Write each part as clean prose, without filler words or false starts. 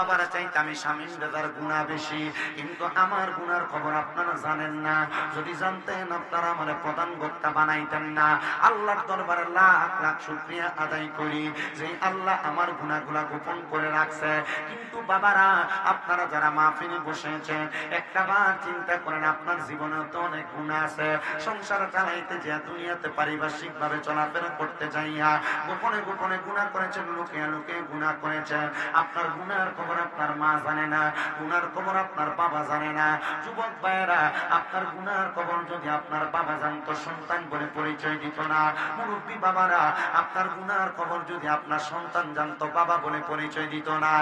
সবার চাইতে আমি শামীম রেজার গুনাহ বেশি, কিন্তু আমার গুনার খবর আপনারা জানেন না। যদি জানতেন আপনারা আমার প্রধান বক্তা বানাইতেন না। আল্লাহর দরবারে লাখ লাখ শুকরিয়া আদায় করি যে আল্লাহ আমার গুনাহগুলা গোপন করে রাখছে। কিন্তু বাবারা, আপনারা যারা মাহফিলে বসেছেন, একটা বার চিন্তা করেন, আপনার জীবনে তো অনেক গুনাহ আছে। সংসার চালাইতে যে দুনিয়াতে পারিপার্শ্বিক ভাবে চলাফেরা করতে যাইয়া গোপনে গোপনে গুনাহ করেছেন, লুকিয়ে লুকিয়ে গুনাহ করেছেন। আপনার গুনার খবর আপনার মা জানে না, গুনার খবর আপনার বাবা জানে না। যুবক ভাইয়েরা, আপনার গুনার খবর যদি আপনার বাবা জানতো, সন্তান বলে পরিচয় দিত না। মুরব্বী বাবারা, আপনার গুনার খবর যদি আপনার সন্তান জানতো, বাবা বলে পরিচয় দিত না।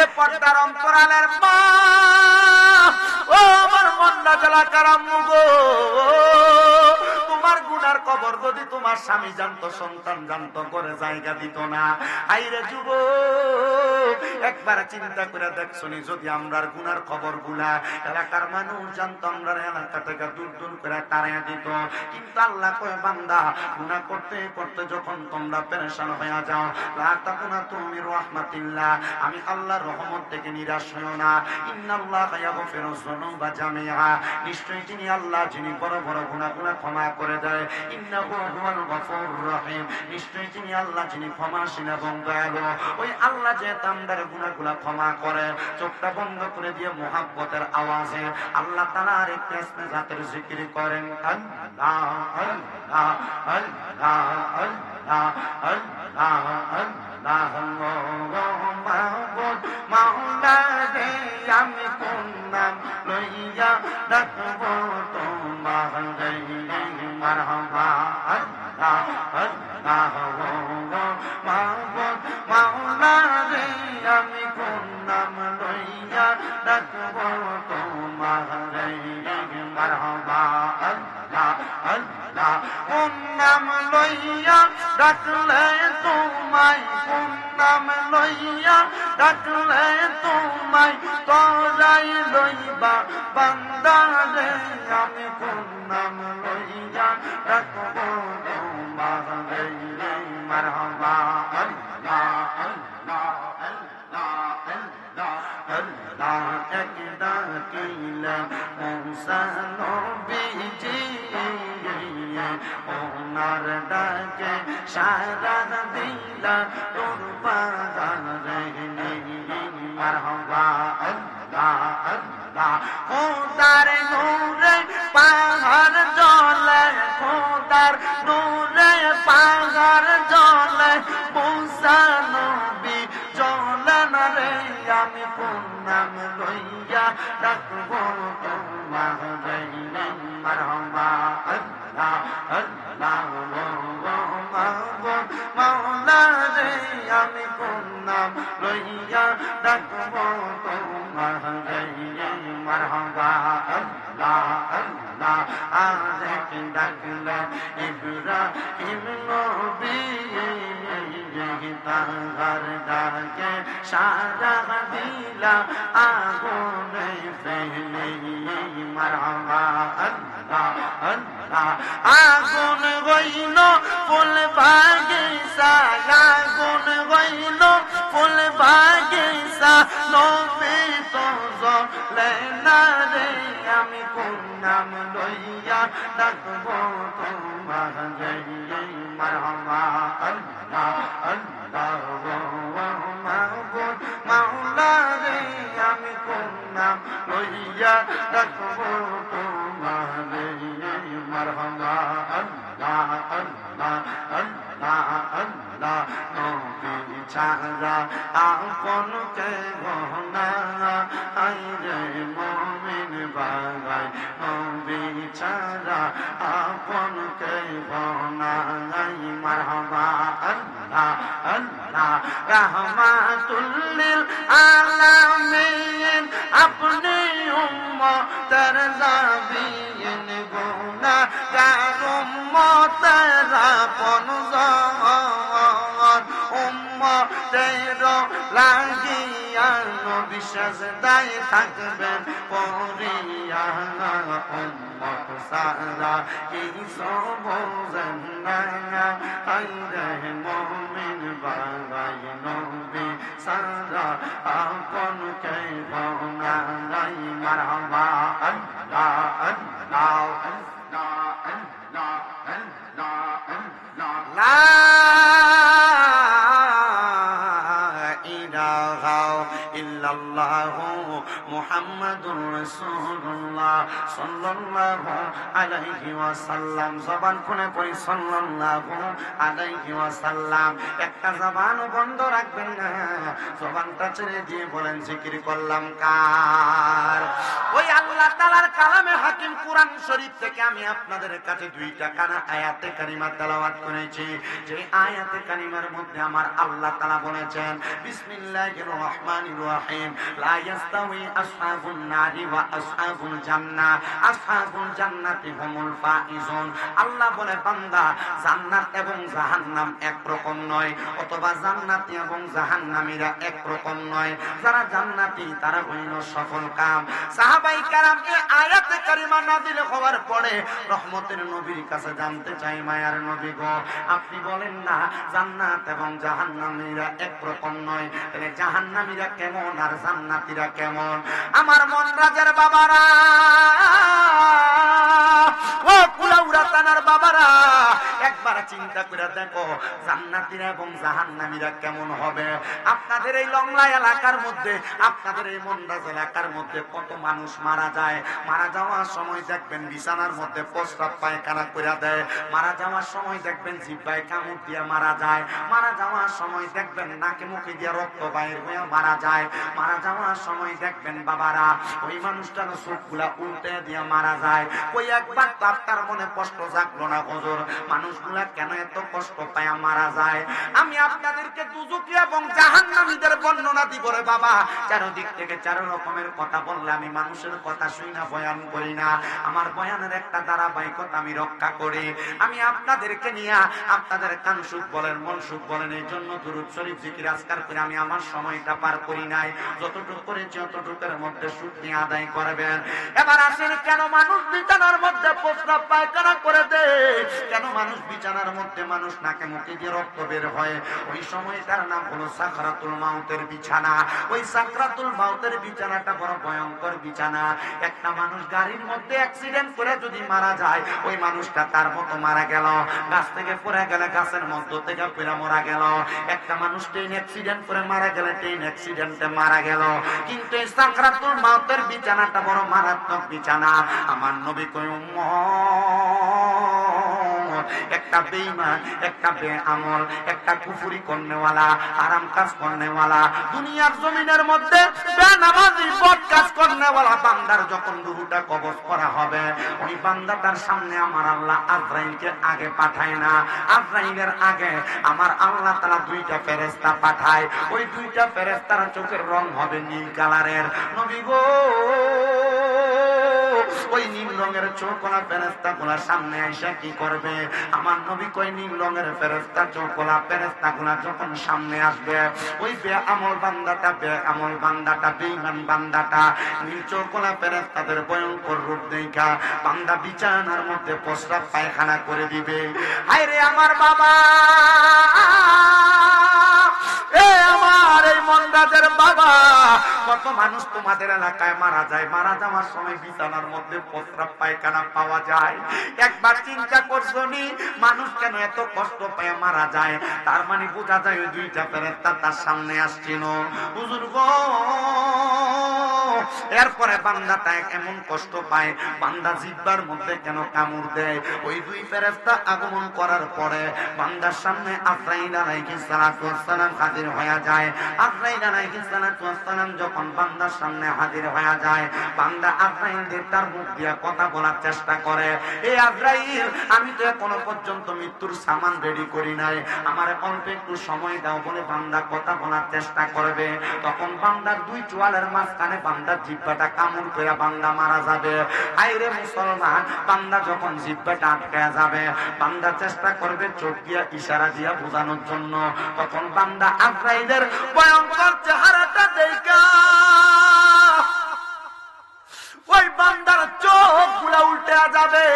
এ পর্দার অন্তরালের মা, ও আমার মন্ডা জেলা কারাম্মু গো, তোমার গুনার খবর যদি তোমার স্বামী জানতো, সন্তান জানতো, করে জায়গা দিত না। আইরে যুবক, একবার চিন্তা করে দেখছনি, যদি আমরার গুনার খবর গুলা এলাকার মানুষ জানতো, আমরা এলাকা থেকে দূর দূর করে তাড়িয়ে দিত। কিন্তু আল্লাহ কয়, বান্দা, গুনাহ করতে করতে যখন তোমরা পেরেশান হয়ে যাও, লা তাকুনাতু মির রাহমাতিল্লাহ, আমি আল্লাহর রহমত থেকে নিরাশ হইও না। ইন্নাল্লাহা ইয়াগফিরুয যুনুবা জামিআ, নিশ্চয়ই তিনি আল্লাহ যিনি বড় বড় গুনাহগুলো ক্ষমা করে দেয়। ইন্নাহু হুয়াল গফুরুর রহিম, নিশ্চয়ই তিনি আল্লাহ যিনি ক্ষমাশীল এবং দয়ালু। ওই আল্লাহ যে তামদার গুনাহগুলো ক্ষমা করে, চোখটা বন্ধ করে দিয়ে মুহাব্বতের আওয়াজে আল্লাহ তাআলার একটু ইসমে জাতের জিকির করেন, আল্লাহ আল্লাহ আল্লাহ আল্লাহ আল্লাহ আল্লাহ মাহবুব মাওলা রে, আমি কোন নাম লইয়া ডাকবো তোমারে, মারহাবা আল্লাহ আল্লাহ মাহবুব মাওলা রে, আমি কোন নাম লইয়া ডাকবো তোমারে, মারহাবা আল্লাহ আল্লাহ। কোন নাম লইয়া ডাকলে তোমায়, কোন নাম লইয়া ডাকলে তোমায় তরাই লইবা বান্দা রে, আমি কোন নাম লইয়া ডাকবো তোমারে, মারহাবা আল্লাহ আল্লাহ আল্লাহ আল্লাহ আল্লাহ। এক ডাকিলা মুসা নবীজি, ওনার ডাকে সারা দিলা তোর বাজারে, মারহাবা আল্লাহ আল্লাহ। খোদার নূরে পাহাড় জ্বলে, খোদার নূরে পাহাড় জ্বলে, মুসা নবী জ্বলেন রে, আমি কোন নাম লইয়া ডাকবো তোমারে, মারহাবা আল্লাহ আল্লাহ মাহবুব মাওলা রে, আমি কোন নাম লইয়া ডাকবো তোমারে, মারহাবা আল্লাহ আল্লাহ। আরেক ডাকলেন ইব্রাহিম নবী, তাহার ডাকে সারা দিলা আগুনে ফেলে, মারহাবা আল্লাহ আল্লাহ। আগুন হইল ফুল বাগিচা, আগুন হইল ফুল বাগিচা, নবী তো জ্বলে না রে, আমি কোন নাম লইয়া ডাকবো তোমারে, মারহাবা আল্লাহ আল্লাহ মাহবুব মাওলা রে, আমি কোন নাম লইয়া ডাকবো তোমারে, মারহাবা আল্লাহ আল্লাহ আল্লাহ আল্লাহ। নবী ছাড়া আপন কে গহনা, আইরে মুমিন বাগাই, নবী ছাড়া আপন কে গহনা, মারহাবা আল্লাহ আল্লাহ। রাহমাতুল লিল আলামিন, আপনি উম্মতের জাবিন, গুনাহগার উম্মতের আপনজন, উম্মতের লাগিয়া নবী সাজদায় থাকবেন পড়িয়া, উম্মত সারা কিছু বোঝেন না, আইরে মুমিন বাগাই, নবী সারা আপন কে ভাঙাই মারহাবা আল্লাহ আল্লাহ লা ইলাহা ইল্লাল্লাহু মুহাম্মাদুর রাসূলুল্লাহ সাল্লাল্লাহু আলাইহি ওয়াসাল্লাম। জবান খুলে পড়ি সাল্লাল্লাহু আলাইহি ওয়াসাল্লাম। একটা জবান বন্ধ রাখবেন না, জবানটা ছেড়ে দিয়ে বলেন জিকির করলাম কার? ওই আল্লাহ তাআলার কালামে হাকিম কুরআন শরীফ থেকে আমি আপনাদের কাছে দুইটা কানা আয়াতে কারিমা তেলাওয়াত করেছি। যে আয়াতে কারিমার মধ্যে আমার আল্লাহ তাআলা বলেছেন বিসমিল্লাহির রহমানির রহিম লা ইয়াস্তাউই আসহাবুন নারি ওয়া আসহাবুল জান্নাহ আসহাবুল জান্নাতি হুমুল ফাইজুন। আল্লাহ বলে বান্দা জান্নাত এবং জাহান্নাম এক রকম নয়, অথবা জান্নাতি এবং জাহান্নামীরা এক রকম নয়। যারা জান্নাতি তারা হইল সফল কাম। সাহাবায়ে কেরাম এই আয়াতে কারিমা নাযিল হওয়ার পরে রহমতের নবীর কাছে জানতে চাই, মায়ার নবী গো আপনি বলেন না জান্নাত এবং জাহান্নামীরা এক রকম নয়, তাহলে জাহান্নামীরা কেমন আর জান্নাতীরা কেমন? আমার মন রাজার বাবারা, ও কুলাউড়া থানার বাবারা, একবার চিন্তা করে দেখো জান্নাতীরা এবং জাহান্নামীরা কেমন হবে। আপনাদের এই লংলা এলাকার মধ্যে, আপনাদের এই মনরাজ এলাকার মধ্যে কত মানুষ মারা যায়। মারা যাওয়ার সময় দেখবেন বিছানার মধ্যে প্রস্রাব পায়খানা করে দেয়। মারা যাওয়ার সময় দেখবেন জিহ্বায় কামড় দিয়ে মারা যায়। মারা যাওয়ার সময় দেখবেন নাকে মুখে দিয়ে রক্ত বাইর হয়ে মারা যায়। মারা যাওয়ার সময় দেখবেন বাবারা ওই মানুষটার চোখগুলা উল্টে দিয়ে মারা যায়। ওই একবার তো আপনার মনে কষ্ট জাগলো না হুজুর, মানুষগুলা কেন এত কষ্ট পায় মারা যায়? আমি আপনাদেরকে দুজকি এবং জাহান্নামীদের বর্ণনা দিব রে বাবা। চারদিক থেকে চার রকমের কথা বললে আমি মানুষের কথা শুই না, বয়ান করি না। আমার বয়ানের একটা ধারাবাহিকতা আমি রক্ষা করি। আমি আপনাদেরকে নিয়ে আপনাদের কান সুখ বলেন, মন সুখ বলেন, এই জন্য দুরূদ শরীফ জিকির আজকার করে আমি আমার সময়টা পার করি নাই। যতটুকু করেছি অতটুকুর মধ্যে সুখ নিয়ে আদায় করবেন। এবার আসেন, কেন মানুষ বিছানার মধ্যে প্রস্রাব পায়খানা করে দেয়? কেন মানুষ বিছানার মধ্যে মানুষ নাকে মুখে দিয়ে রক্ত বের হয়? ওই সময়টার নাম হলো সাকরাতুল মাউতের বিছানা। ওই সাকরাতুল মাউতের বিছানাটা বড় ভয়ঙ্কর বিছানা। একটা মানুষ গাড়ির মধ্যে অ্যাক্সিডেন্ট করে যদি মারা যায়, ওই মানুষটা তার মতো মারা গেল। গাছ থেকে পড়ে গেলে গাছের মধ্য থেকে পড়ে মারা গেল। একটা মানুষ ট্রেন অ্যাক্সিডেন্ট করে মারা গেলে ট্রেন অ্যাক্সিডেন্টে মারা গেল। কিন্তু এই সাকরাতুল মাউতের বিছানাটা বড় মারাত্মক বিছানা। আমার নবী কই উম্মত, একটা বেঈমান, একটা বেআমল, একটা কুফরি করনেওয়ালা, হারাম কাজ করনেওয়ালা, দুনিয়ার জমিনের মধ্যে বেনামাজি বদ কাজ করনেওয়ালা বান্দার যখন রূহটা কবজ করা হবে, ওই বান্দাটার সামনে আমার আল্লাহ আজরাইলকে আগে পাঠায় না। আজরাইলের আগে আমার আল্লাহ তাআলা দুইটা ফেরেশতা পাঠায়। ওই দুইটা ফেরেশতার চোখের রং হবে নীল কালারের। নবী গো ওই নীল রঙের চোখওয়ালা ফেরেশতাগুলা সামনে আইসা কি করবে? আমার নবী কই নীল রঙের ফেরেশতা চোখওয়ালা ফেরেশতাগুলা যখন সামনে আসবে, ওই বেআমল বান্দাটা, বেআমল বান্দাটা, বেঈমান বান্দাটা নীল চোখওয়ালা ফেরেশতাদের ভয়ঙ্কর রূপ দেখা বান্দা বিছানার মধ্যে প্রস্রাব পায়খানা করে দিবে। হায় রে আমার বাবা, এ আমার এই মনরাজের বাবা, কত মানুষ তোমাদের এলাকায় মারা যায়, মারা যাওয়ার সময় বিছানার মধ্যে প্রস্রাব পায়খানা পাওয়া যায়। একবার চিন্তা করছো নি মানুষ কেন এত কষ্ট পায় মারা যায়? তার মানে বোঝা যায় ওই দুইটা ফেরেশতা তার সামনে আসছিল। হুজুর গো, এরপরে বান্দাটা এমন কষ্ট পায়, বান্দা জিহ্বার মধ্যে কেন কামড় দেয়? ওই দুই ফেরেশতা আগমন করার পরে বান্দার সামনে আজরাইল আলাইহিস সালাতু ওয়াস সালাম হাজির হয়ে যায়। আজরাইল আলাইহিস সালাতু ওয়াস সালাম যখন বান্দার সামনে হাজির হয়ে যায়, বান্দা আজরাইলদের তার মুখ দিয়ে কথা বলার চেষ্টা করে, এই আজরাইল আমি তো এখনো পর্যন্ত মৃত্যুর সামান রেডি করি নাই, আমার অল্প একটু সময় দাও বলে বান্দা কথা বলার চেষ্টা করবে। তখন বান্দার দুই চোয়ালের মাঝখানে বান্দার জিহ্বাটা কামড় করে বান্দা মারা যাবে। আইরে মুসলমান, বান্দা যখন জিহ্বাটা আটকে যাবে, বান্দা চেষ্টা করবে চোখ দিয়া ইশারা দিয়া বোঝানোর জন্য। তখন বান্দা আজরাইলের ভয়ঙ্কর চেহারাটা দেখা ওই বান্দার চোখ গুলা উল্টে যাবে।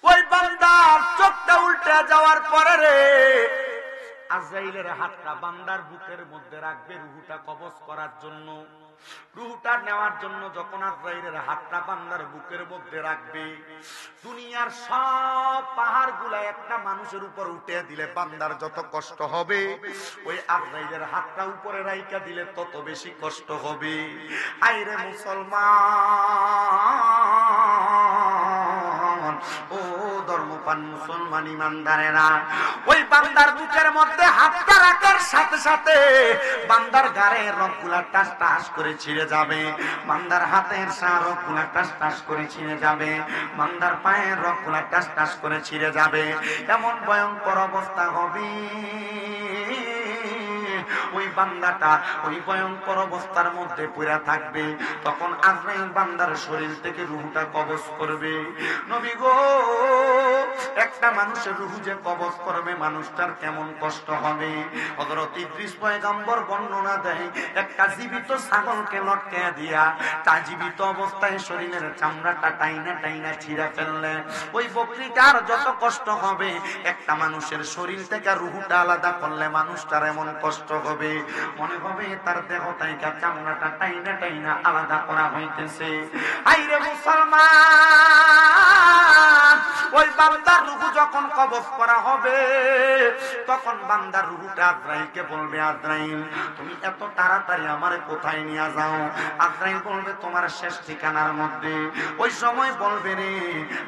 ওই বান্দার চোখটা উল্টে যাওয়ার পরে রে আজরাইলের হাতটা বান্দার বুকের মধ্যে রাখবে রুহুটা কবজ করার জন্য। রুহুটা নেওয়ার জন্য যখন আজরাইলের হাতটা বান্দার বুকের মধ্যে রাখবে, দুনিয়ার সব পাহাড় গুলা একটা মানুষের উপর উঠে দিলে বান্দার যত কষ্ট হবে, ওই আজরাইলের হাতটা উপরে রাইখা দিলে তত বেশি কষ্ট হবে। আইরে মুসলমান, ও ধর্মপান মুসলমান ইমানদারেরা, ওই বান্দার বুকের মধ্যে হাতটা রাখার সাথে সাথে বান্দার গায়ের রগগুলা টাস টাস করে ছিঁড়ে যাবে, বান্দার হাতের রগগুলা টাস টাস করে ছিঁড়ে যাবে, বান্দার পায়ের রগগুলা টাস টাস করে ছিঁড়ে যাবে। এমন ভয়ঙ্কর অবস্থা হবে, ওই বান্দাটা ওই ভয়ঙ্কর অবস্থার মধ্যে পড়ে থাকবে। তখন আজরাইল বান্দার শরীর থেকে রূহটা কবজ করবে। নবী গো, একটা মানুষের রূহ যে কবজ করবে, মানুষটার কেমন কষ্ট হবে। হযরত ইদ্রিস পয়গম্বর বর্ণনা দেয়, একটা জীবিত ছাগলকে লটকে দিয়া তা জীবিত অবস্থায় শরীরের চামড়াটা টাইনা টাইনা ছিঁড়ে ফেললে ওই বকরিটার যত কষ্ট হবে, একটা মানুষের শরীর থেকে রূহটা আলাদা করলে মানুষটার এমন কষ্ট হবে, মনে হবে তার দেহ থেকে চামড়াটা টাইনা টাইনা আলাদা করা হইতেছে। আইরে মুসলমান, ওই বান্দার রূহ যখন কবজ করা হবে, তখন বান্দার রূহটা আজরাইলকে বলবে, আজরাইল তুমি এত তাড়াতাড়ি আমারে কোথায় নিয়ে যাও? আজরাইল বলবে, তোমার শেষ ঠিকানার মধ্যে। ওই সময় বলবে, রে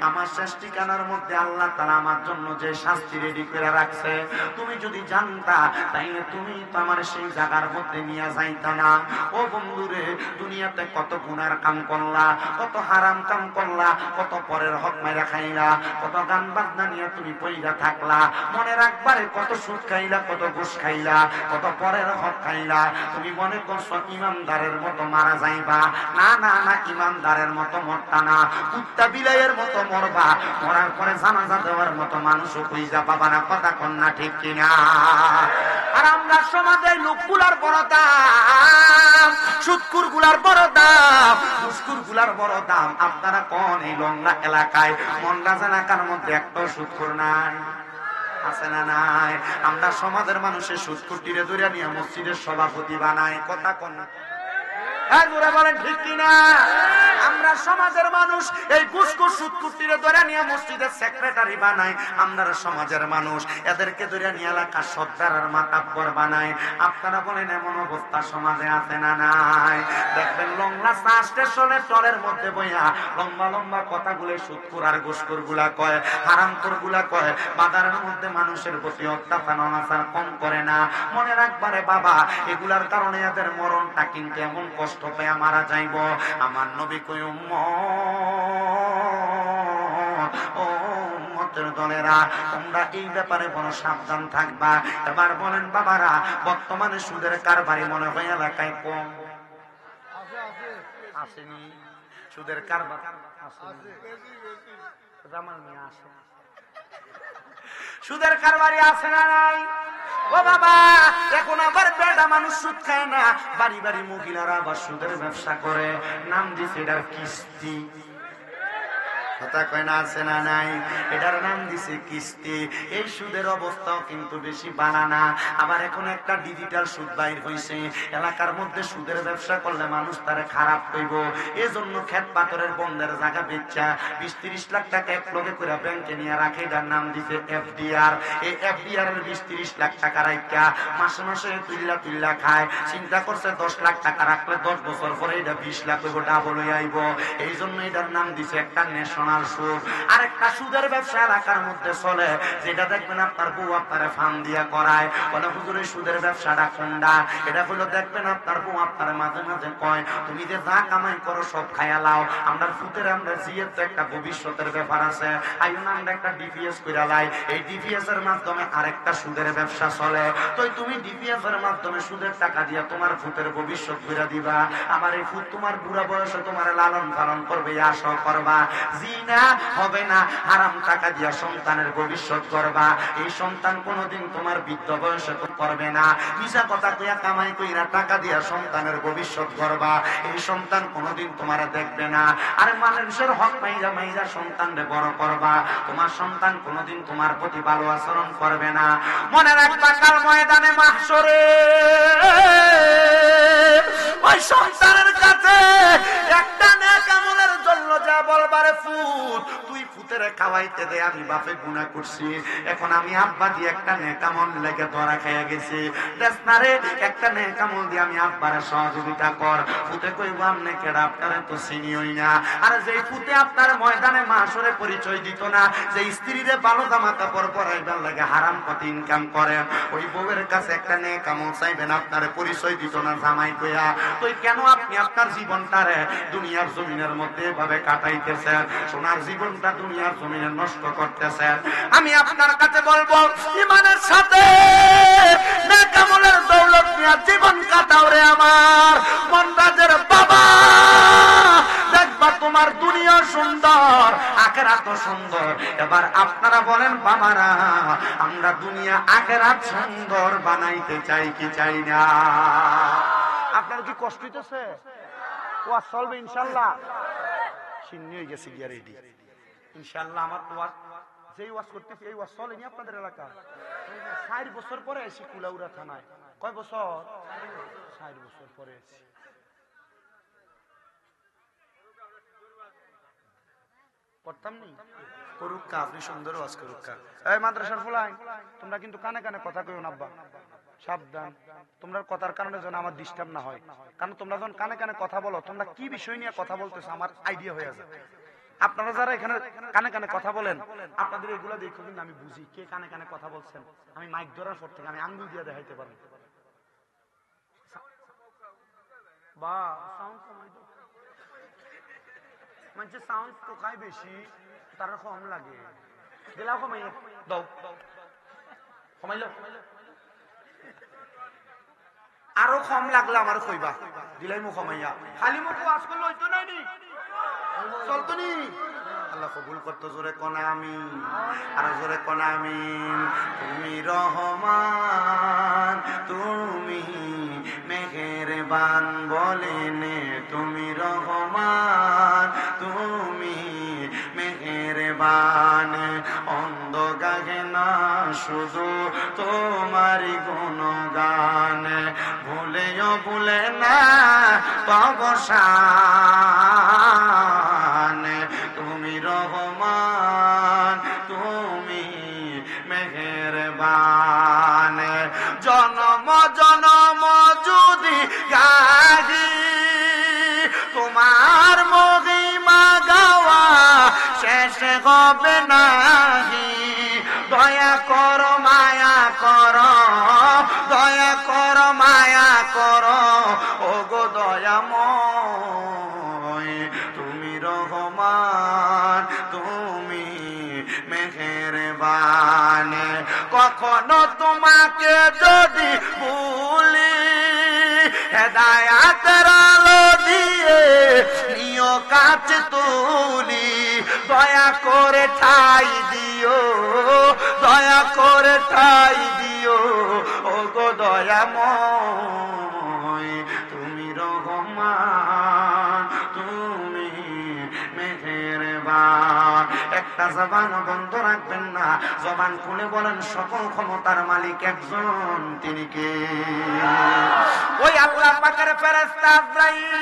আমার শেষ ঠিকানার মধ্যে আল্লাহ তাআলা আমার জন্য যে শাস্তি রেডি করে রাখছে, তুমি যদি জানতা তাইলে তুমি তো আমার সেই জায়গার মধ্যে নিয়ে যাইতা না। ও বন্ধুরে, দুনিয়াতে কত গুনার কাম করলা, কত হারাম কাম করলা, কত পরের হক মাইরা খাইলা, কত গান বাজনা নিয়ে তুমি পইরা থাকলা, মনে রাখবারে কত সুদ খাইলা, কত ঘুষ খাইলা, কত পরের হক খাইলা। তুমি মনে করছো ইমানদারের মতো মারা যাইবা? না না না, ইমানদারের মতো মরতা না, কুত্তা বিলাইয়ের মতো মরবা। মরার পরে জানাজা দেওয়ার মতো মানুষও খুঁজা পাবা না। কথা কন্যা ঠিক কিনা? আর আমরা সমাজের লোকগুলার বড় দাম, সুদকুর গুলার বড় দাম, ঘুষখোর গুলার বড় দাম। আপনারা কোন এই লংলা এলাকায় মন্ডা এলাকার মধ্যে একটা সুদকুর নাই? আছে না নাই? আমরা সমাজের মানুষের সুদকুটিরে ধরে নিয়ে মসজিদের সভাপতি বানায়। কথা কোন বলেন ঠিক কিনা? আমরা সমাজের মানুষ এই ঘুষখোর সুদকুটিরে ধরে নিয়ে মসজিদের সেক্রেটারি বানায়। আমরা সমাজের মানুষ এদেরকে ধরে নিয়ে এলাকার সর্দার আর মাতাব্বর বানায়। আপনারা বলেন এমন অবস্থা সমাজে আছে না নাই? দেখবেন লংলা স্টেশনে টলের মধ্যে বইয়া লম্বা লম্বা কথাগুলো সুদখোর আর ঘুষখোর গুলা কয়, হারামখোর গুলা কয়। বাজারের মধ্যে মানুষের প্রতি অত্যাচার অনাচার কম করে না। মনে রাখবারে বাবা, এগুলার কারণে এদের মরণটা কিন্তু এমন কষ্ট পেয়ে মারা যাইব। আমার নবী কই, উম্মতের দলেরা, তোমরা এই ব্যাপারে বড় সাবধান থাকবা। এবার বলেন বাবারা, বর্তমানে সুদের কারবারি মনে হয় এলাকায় কম আসেনি? সুদের কারবার সুদের কারবারি আছে না নাই? ও বাবা, এখন আবার বেটা মানুষ সুদ খায় না, বাড়ি বাড়ি মহিলারা আবার সুদের ব্যবসা করে। নাম দিছে এটার কিস্তি। কথা কয় না? আছে না নাই? এটার নাম দিছে কিস্তি। এই সুদের অবস্থাও কিন্তু বেশি বানানা। আবার এখন একটা ডিজিটাল সুদ বাইর হইছে। এলাকার মধ্যে সুদের ব্যবসা করলে মানুষ তারে খারাপ কইব, এজন্য ক্ষেত পাথরের বন্ধের জায়গা বেচা 20-30 লাখ টাকা এক লগে করে ব্যাংকে নিয়ে রাখে। এটার নাম দিছে এফডিআর। এই এফডিআর এর 20-30 লাখ টাকা রাখা মাসে মাসে তুল্লা খায়। চিন্তা করছে 10 লাখ টাকা রাখলে 10 বছর পরে এটা 20 লাখ হইব, ডাবল হয়ে আইব। এই জন্য এটার নাম দিছে একটা ন্যাশনাল সুদ। আরেকটা সুদের ব্যবসা এলাকার মধ্যে চলে, যেটা দেখবেন আপনার বউ আপনারে ফান দিয়া করায়। বলে হুজুর এই সুদের ব্যবসাটা কোনটা? এটা হলো দেখবেন আপনার বউ আপনার মাঝে মাঝে কয়, তুমি যে যা কামাই করো সব খাইয়া লাও। আমরা ফুটের আমরা জিয়ের তো একটা ভবিষ্যতের ব্যাপার আছে, আইন আমরা একটা ডিপিএস করে লাই। এই ডিপিএস এর মাধ্যমে আরেকটা সুদের ব্যবসা চলে। তো তুমি ডিপিএস এর মাধ্যমে সুদের টাকা দিয়া তোমার ফুটের ভবিষ্যৎ করে দিবা। আমার এই ফুট তোমার বুড়া বয়সে তোমার লালন পালন করবে, আশা করবা। জি না, হবে না। হারাম টাকা দিয়া সন্তানের ভবিষ্যৎ করবা, এই সন্তান কোনোদিন তোমার বৃদ্ধ বয়সে করবে না। মিছা কথা কইয়া কামাই কইরা টাকা দিয়া সন্তানের ভবিষ্যৎ করবা, এই সন্তান কোনোদিন তোমার দেখবে না। আর মানুষের হক মাইরা মাইরা সন্তানরে বড় করবা, তোমার সন্তান কোনোদিন তোমার প্রতি ভালো আচরণ করবে না। মনে রাখবা কাল ময়দানে মাহশরে ওই সন্তানের কাছে একটা নেক আমলের জন্য যা বলবারে ফুত, তুই ফুতেরে খাওয়াইতে দে, আমি বাপে গুনাহ করছি, এখন আমি আব্বা দিয়ে একটা নেক আমল লেগে ধরা খাইয়া গেছি, দেখ না রে একটা নেক আমল দিয়ে আমি আব্বারে সহযোগিতা কর। ফুতে কইব আমনে কেডা, আপনারে তো চিনিই না। আর যেই ফুতে আপনার ময়দানে মাহশরে পরিচয় দিত না, যে স্ত্রীরে ভালো জামা কাপড় পরাইবার লাগে হারাম পথে ইনকাম করে, ওই বউয়ের কাছে একটা নেক আমল চাইবেন, আপনারে পরিচয় দিত না জামাই কইয়া, তো কেন আপনি আপনার জীবনটারে দুনিয়ার জমিনের মধ্যে এভাবে কাটাইতেছেন, সোনার জীবনটা দুনিয়ার জমিনে নষ্ট করতেছেন? আমি আপনার কাছে বলবো, ঈমানের সাথে নেক আমলের দৌলত নিয়ে জীবন কাটাও রে আমার মনরাজের বাবা। দেখবা তোমার দুনিয়া সুন্দর, আখিরাত সুন্দর। এবার আপনারা বলেন বাবারা, আমরা দুনিয়া আখিরাত সুন্দর বানাইতে চাই কি চাই না? আপনার কি কষ্ট হইতেছে? ওয়াজ চলবে ইনশাআল্লাহ, সিন্নি হয়ে গেছে গিয়া রেডি ইনশাআল্লাহ। আমার ওয়াজ যেই ওয়াজ করতেছি এই ওয়াজ চলেনি আপনাদের এলাকা? ৬০ বছর পরে এসে কুলাউড়া থানায়। কয় বছর? ৬০ বছর পরে এসে। করতাম নি করুক কা, আপনি সুন্দর ওয়াজ করুক কা। এই মাদ্রাসার ফুলাই, তোমরা কিন্তু কানে কানে কথা কইও না আব্বা, সাবধান। তোমরা কথার কারণে যেন আমার ডিস্টার্ব না হয়, কারণ তোমরা যখন কানে কানে কথা বলো, তোমরা কি বিষয় নিয়ে কথা বলতেছো আমার আইডিয়া হয়ে যায়। আপনারা যারা এখানে কানে কানে কথা বলেন, আপনাদের এগুলো দেখো কিন্তু আমি বুঝি কে কানে কানে কথা বলছেন। আমি মাইক ধরার পর থেকে আমি আঙ্গুল দিয়ে দেখাইতে পারি। বা সাউন্ড কমাই দাও, মানে সাউন্ড তো খাই বেশি, তারা কম লাগে, দিলাও কমাই দাও, কমাইলো আরো কম লাগলে আমার কইবা, দিলাই মুখ কমাইয়া। খালি মুখ ওয়াজ করলে হইতো না, চলতো নি। আল্লাহ কবুল করতো। জোরে কোনা আমিন, আর জোরে কোনা আমিন। তুমি রহমান, তুমি মেহেরবান, বলেন তুমি রহমান, তুমি মেহেরবান। অন্ধ গাহে না শুধু তোমারই গুণগান, ভুলেও ভুলে না অবসান। তুমি রহমান, তুমি মেহেরবান। জনম জনম যদি গাহি তোমার মহিমা গাওয়া শেষ হবে নাহি। দয়া করো মায়া করো, দয়া করো মায়া করো, ও গো দয়াময়। তুমি রহমান, তুমি মেহেরবান। কখনো তোমাকে যদি ভুলি, হেদায়াতের আলো দিয়ে নিও কাছে তুলি। দয়া করে ঠাই দিও, দয়া করে ঠাই দিও, ও গো দয়াময়। তুমি রহমান, তুমি মেহেরবান। একটা জবান বন্ধ রাখবেন না, জবান খুলে বলেন সকল ক্ষমতার মালিক একজন, তিনি কে? ওই আল্লাহ পাকের ফেরেশতা আজরাইল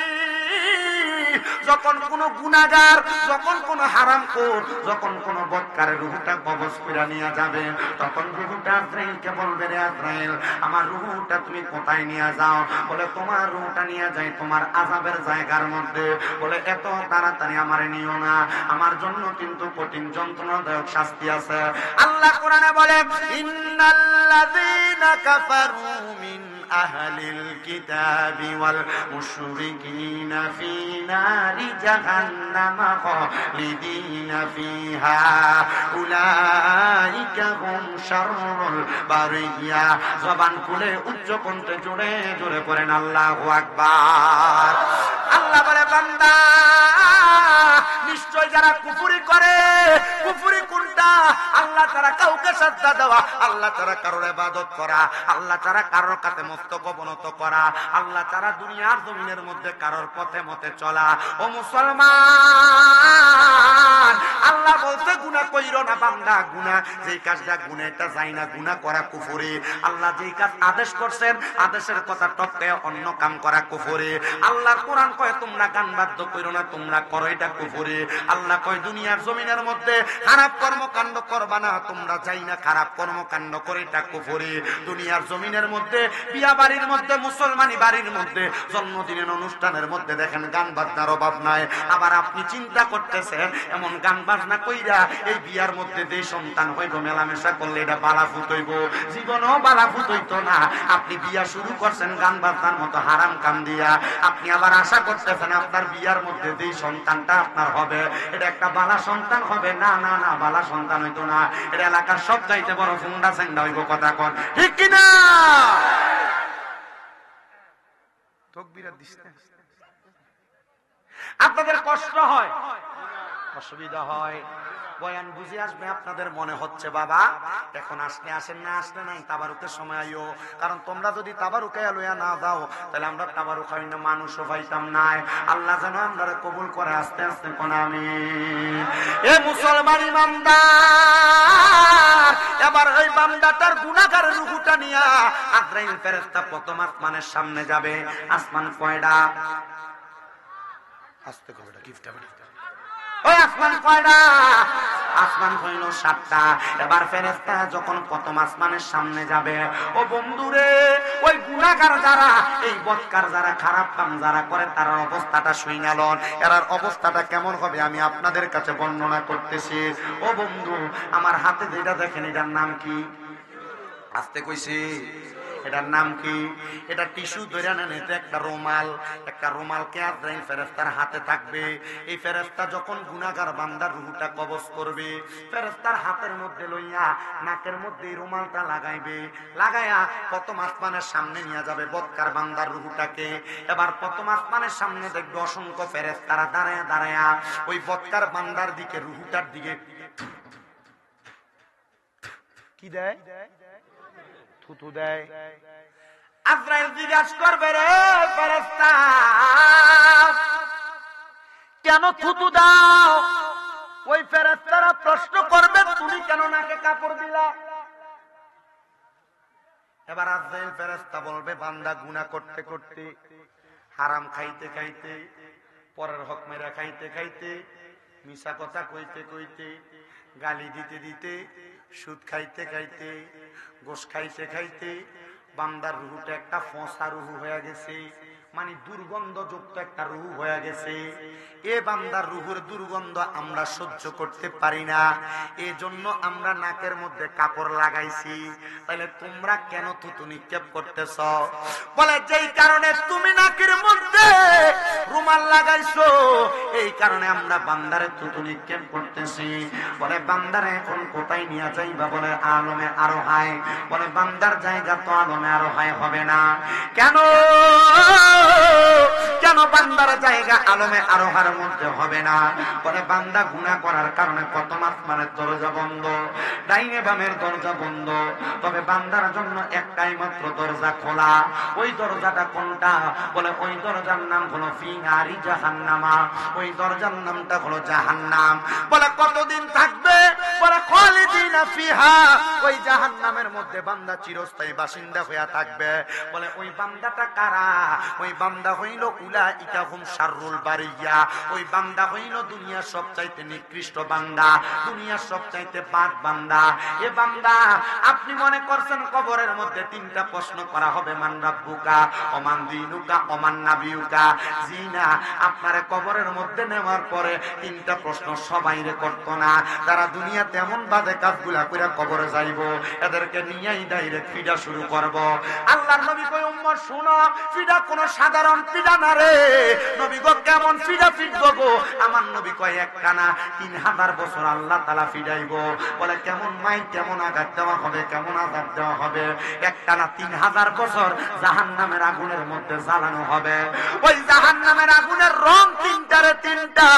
যখন কোন গুনাহগার, যখন কোন হারামখোর, যখন কোন বদকারের রূহটা কবজ করে নিয়ে যাবে, তখন রূহটা আজরাইলকে বলবে, রে আজরাইল, আমার রূহটা তুমি কোথায় নিয়ে যাও? বলে তোমার রূহটা নিয়ে যাই তোমার আযাবের জায়গার মধ্যে। বলে এত তাড়াতাড়ি আমারে নিও না, আমার জন্য কিন্তু কঠিন যন্ত্রণাদায়ক শাস্তি আছে। আল্লাহ কোরআনে বলে, ইন্নাল্লাযীনা কাফারু মিন আহলিল কিতাবি ওয়াল মুশরিকিনা ফি নারি জাহান্নামা খালিদিনা ফিহা উলাইকা হুম শাররুল বারিয়া। জবান খুলে উচ্চ কণ্ঠে জোরে জোরে পড়েন আল্লাহু আকবার। আল্লাহ বলে, বান্দা নিশ্চয় যারা কুফরি করে, কুফরি কোনটা? আল্লাহ তারা কাউকে সাজদা দেওয়া, আল্লাহ তারা কারোর ইবাদত করা, আল্লাহ তারা কারোর কাছে মস্তক অবনত করা, আল্লাহ তারা দুনিয়ার জমিনের মধ্যে কারোর পথে মতে চলা। ও মুসলমান, আল্লাহ বলতে গুনাহ কইরো না বান্দা, গুনাহ যেই কাজটা গুনাহ এটা যায় না, গুনাহ করা কুফরি। আল্লাহ যেই কাজ আদেশ করছেন, আদেশের কথা টপকায় অন্য কাম করা কুফরি। আল্লাহর কোরআন কয় তোমরা গান বাদ্য কইরো না, তোমরা করো, এটা কুফরি। আল্লাহ কয় দুনিয়ার জমিনের মধ্যে খারাপ কর্মকাণ্ড করবা না, তোমরা যাই না খারাপ কর্মকাণ্ড করে, এটা কুফরি। দুনিয়ার জমিনের মধ্যে বিয়া বাড়ির মধ্যে, মুসলমানি বাড়ির মধ্যে, জন্মদিনের অনুষ্ঠানের মধ্যে দেখেন গান বাজনার অভাব নাই। আবার আপনি চিন্তা করতেছেন এমন গান বাজনা কইরা এই বিয়ার মধ্যে যে সন্তান হইব, মেলামেশা করলে এটা বালাফুত হইব, জীবনও বালাফুত হইতো না। আপনি বিয়া শুরু করছেন গান বাজনার মতো হারাম কাম দিয়া, আপনি আবার আশা করতেছেন আপনার বিয়ার মধ্যে যে সন্তানটা আপনার হবে এটা একটা বালা সন্তান হবে। না না না, বালা সন্তান হইতো না, এটা এলাকার সব চাইতে বড় ফুন্ডা সেন্ডা হইব। কথা কন ঠিক কিনা? আপনাদের কষ্ট হয়, অসুবিধা হয়, বয়ান বুঝে আসবে, আপনাদের মনে হচ্ছে বাবা এখন আসলে আসেন, না আসলে নাই, তাবারুকের সময় আইও। কারণ তোমরা যদি তাবারুকে লইয়া না দাও তাহলে আমরা তাবারুক হই না, মানুষও পাইতাম না। আল্লাহ যেন আমরা কবুল করে আস্তে আস্তে কোন আমিন। এ মুসলমান ইমানদার, এবার ওই বান্দাটার গুনাহগার রূহটা নিয়া আজরাইল ফেরেশতা প্রথম আসমানের সামনে যাবে। আসমান কয়টা? আস্তে কয়টা? গিফট হবে ওই আসমান কয়টা? আসমান হইল 7টা। এবার ফেরেশতা যখন প্রথম আসমানের সামনে যাবে, ও বন্ধুরে, ওই গুনাহগার যারা, এই বদকার যারা, খারাপ কাম যারা করে, তার অবস্থাটা শুইনা লন। এর অবস্থাটা কেমন হবে আমি আপনাদের কাছে বর্ণনা করতেছি। ও বন্ধু, আমার হাতে যেটা দেখেন এটার নাম কি? আস্তে কইছি, এটার নাম কি? এটা টিস্যু ধরে নেন, এটা একটা রুমাল। একটা রুমালকে আজরাইল ফেরেশতার হাতে থাকবে। এই ফেরেশতা যখন গুনাহগার বান্দার রূহটা কবজ করবে, ফেরেশতার হাতের মধ্যে লইয়া নাকের মধ্যে এই রুমালটা লাগাইবে, লাগায়া প্রথম আসমানের সামনে নিয়ে যাবে বদকার বান্দার রূহটাকে। এবার প্রথম আসমানের সামনে দেখবে অসংখ্য ফেরেশতারা দাঁড়ায়া দাঁড়ায়া ওই বদকার বান্দার দিকে, রূহটার দিকে কি দেয়? থুতু দেয়। আজরাইল জিজ্ঞাসা করবে, রে ফেরেশতা কেন থুতু দাও? ওই ফেরেশতারা প্রশ্ন করবে তুমি কেন নাকে কাপড় দিলা? এবার আজরাইল ফেরেশতা বলবে বান্দা গুনাহ করতে করতে, হারাম খাইতে খাইতে, পরের হক মেরা খাইতে খাইতে, মিছা কথা কইতে কইতে, গালি দিতে দিতে, সুদ খাইতে খাইতে, গোশ খাইতে খাইতে বান্দার রূহটা একটা ফসা রূহ হয়ে গেছে, মানে দুর্গন্ধযুক্ত একটা রূহ হয়ে গেছে। এ বান্দার রূহের দুর্গন্ধ আমরা সহ্য করতে পারি না, এজন্য আমরা নাকের মধ্যে কাপড় লাগাইছি। তাহলে তোমরা কেন থুতু নিক্ষেপ করতেছ? বলে যেই কারণে তুমি নাকের মধ্যে রুমাল লাগাইছো, এই কারণে আমরা বান্দারে থুতু নিক্ষেপ করতেছি। বলে বান্দারে এখন কোথায় নিয়ে যাইবা? বলে আলমে আরোহায়। বলে বান্দার জায়গা তো আলমে আরোহায় হবে না। কেন? কেন বান্দার জায়গা আলমে আরোহার মধ্যে হবে না? বলে বান্দা গুনাহ করার কারণে প্রথম আসমানের দরজা বন্ধ, ডাইনে বামের দরজা বন্ধ, তবে বান্দার জন্য একটাই মাত্র দরজা খোলা। ওই দরজাটা কোনটা? বলে ওই দরজার নাম হলো ফি নারি জাহান্নামা। ওই দরজার নামটা হলো জাহান্নাম। বলে কতদিন থাকবে? বলে খালিদিনা ফিহা। ওই জাহান্নামের মধ্যে বান্দা চিরস্থায়ী বাসিন্দা হয়ে থাকবে। বলে ওই বান্দাটা কারা? ওই বান্দা হইল উলাইকা হুম শাররুল বারিয়া। ওই বান্দা হইল দুনিয়ার সবচাইতে নিকৃষ্ট বান্দা, দুনিয়ার সবচাইতে বাদ বান্দা। এ বান্দা, আপনি মনে করছেন কবরের মধ্যে 3টা প্রশ্ন করা হবে, মান রাব্বুকা, ওমান দীনুকা, ওমান নাবিয়ুকা। জি না, আপনারে কবরের মধ্যে নেওয়ার পরে 3টা প্রশ্ন সবাইরে করত না। যারা দুনিয়াতে এমন বাজে কাজগুলা কইরা কবরে যাইব, এদেরকে নিয়েই ডাইরেক্ট ফিডা শুরু করব। আল্লাহর নবী কই উম্মত শুনো, ফিডা কোনো সাধারণ পিডা না রে নবী গো, কেমন পিডা ফিটবো গো? আমার নবী কয় একটানা 3000 বছর আল্লাহ তাআলা ফিডাইব। বলে কেমন মাইর, কেমন আঘাত দেওয়া হবে, কেমন আযাব দেওয়া হবে? একটানা 3000 বছর জাহান্নামের আগুনের মধ্যে জ্বালানো হবে। ওই জাহান্নামের আগুনের রং তিনটারে তিনটা।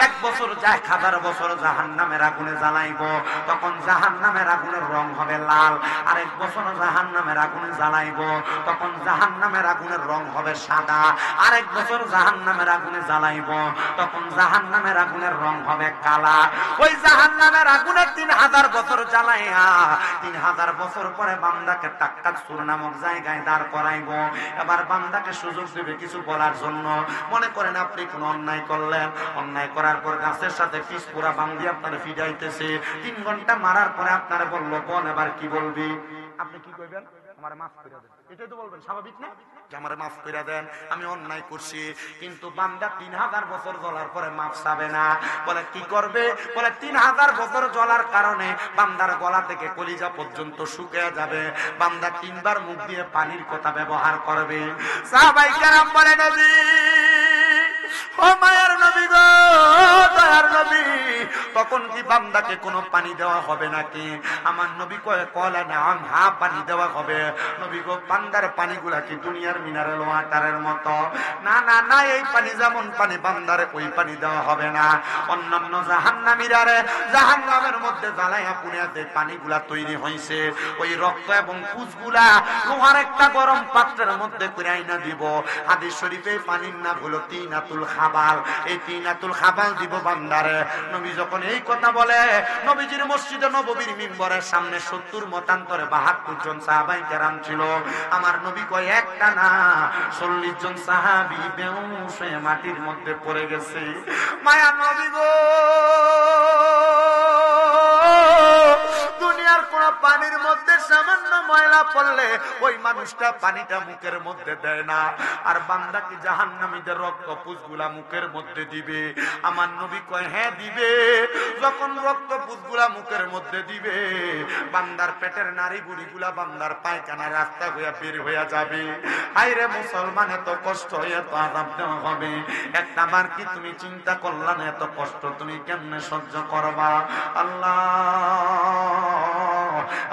এক বছর যায় 1000 বছর জাহান্নামের আগুনে জ্বালাইব, তখন জাহান্নামের আগুনের রং হবে লাল। আরেক বছর জাহান্নামের আগুনে জ্বালাইব, তখন জাহান্নামের আগুনের রং হবে সাদা। আরেক বছর জাহান্নামের আগুনে জ্বালাইব, তখন জাহান্নামের আগুনের রং হবে কালা। ওই জাহান্নামের আগুনে 3000 বছর জ্বালাইয়া 3000 বছর পরে বান্দাকে টাক্কাত সুর নামক জায়গায় দাঁড় করাইব। এবার বান্দাকে সুযোগ দেবে কিছু বলার জন্য। মনে করেন আপনি কোন অন্যায় করলেন, অন্যায় করার পর গাছের সাথে পিস পুরা বান্ধি আপনার ফিডাইতেছে। 3 ঘন্টা মারার পরে আপনার বললো বল এবার কি বলবি? আপনি কি কইবেন? আমারে মাফ করে দেন। এটাই তো বলবেন, স্বাভাবিক না? যে আমারে মাফ করে দেন, আমি অন্যায় করছি। কিন্তু বান্দা 3000 বছর জ্বলার পরে মাফ চাবে না। বলে কি করবে? বলে 3000 বছর জ্বলার কারণে বান্দার গলা থেকে কলিজা পর্যন্ত শুকিয়ে যাবে। বান্দা 3 বার মুখ দিয়ে পানির কথা ব্যবহার করবে। সাহাবায়ে কেরাম বলে নবী, ও মায়ের নবী গো, দয়ার নবী, তখন কি বান্দাকে কোনো পানি দেওয়া হবে নাকি? আমার নবী কয় কলা নাম, হ্যাঁ পানি দেওয়া হবে। নবী গো, বান্দার পানিগুলা কি দুনিয়ার মিনারেল ওয়াটারের মতো? না না না, এই পানি যেমন পানি বান্দারে ওই পানি দেওয়া হবে না। অন্যান্য জাহান্নামীরারে জাহান্নামের মধ্যে জ্বালাইয়া পুড়িয়া যে পানিগুলা তৈরি হয়েছে, ওই রক্ত এবং পুঁজগুলা লোহার একটা গরম পাত্রের মধ্যে করে আইনা দিব। হাদিস শরীফে পানির নাম হলো তিনাতুল খাবাল। এই তিনাতুল খাবাল দিব বান্দারে। নবী যখন এই কথা বলে, নবীজির মসজিদে নববীর মিম্বরের সামনে 70 মতান্তরে 72 জন সাহাবায়ে কেরাম ছিল। আমার নবী কয় একটা না 40 জন সাহাবী বেহুশ হয়ে মাটির মধ্যে পড়ে গেছে। মায়া নবী গো, দুনিয়ার কোন পানির মধ্যে সামান্য ময়লা পড়লে ওই মানুষটা পানিটা মুখের মধ্যে দেয় না, আর বান্দা কি জাহান্নামীদের রক্ত পুঁজগুলা মুখের মধ্যে দিবে? আমার নবী কয় হ্যাঁ দিবে। যখন রক্ত পুঁজগুলা মুখের মধ্যে দিবে, বান্দার পেটের নারী বুড়িগুলা বান্দার পায়খানা রাস্তা হইয়া বের হইয়া যাবে। হায়রে মুসলমান, এত কষ্ট হয়ে এত আযাব দেওয়া হবে, একটা বার কি তুমি চিন্তা করলা না এত কষ্ট তুমি কেমনে সহ্য করবা? আল্লাহ,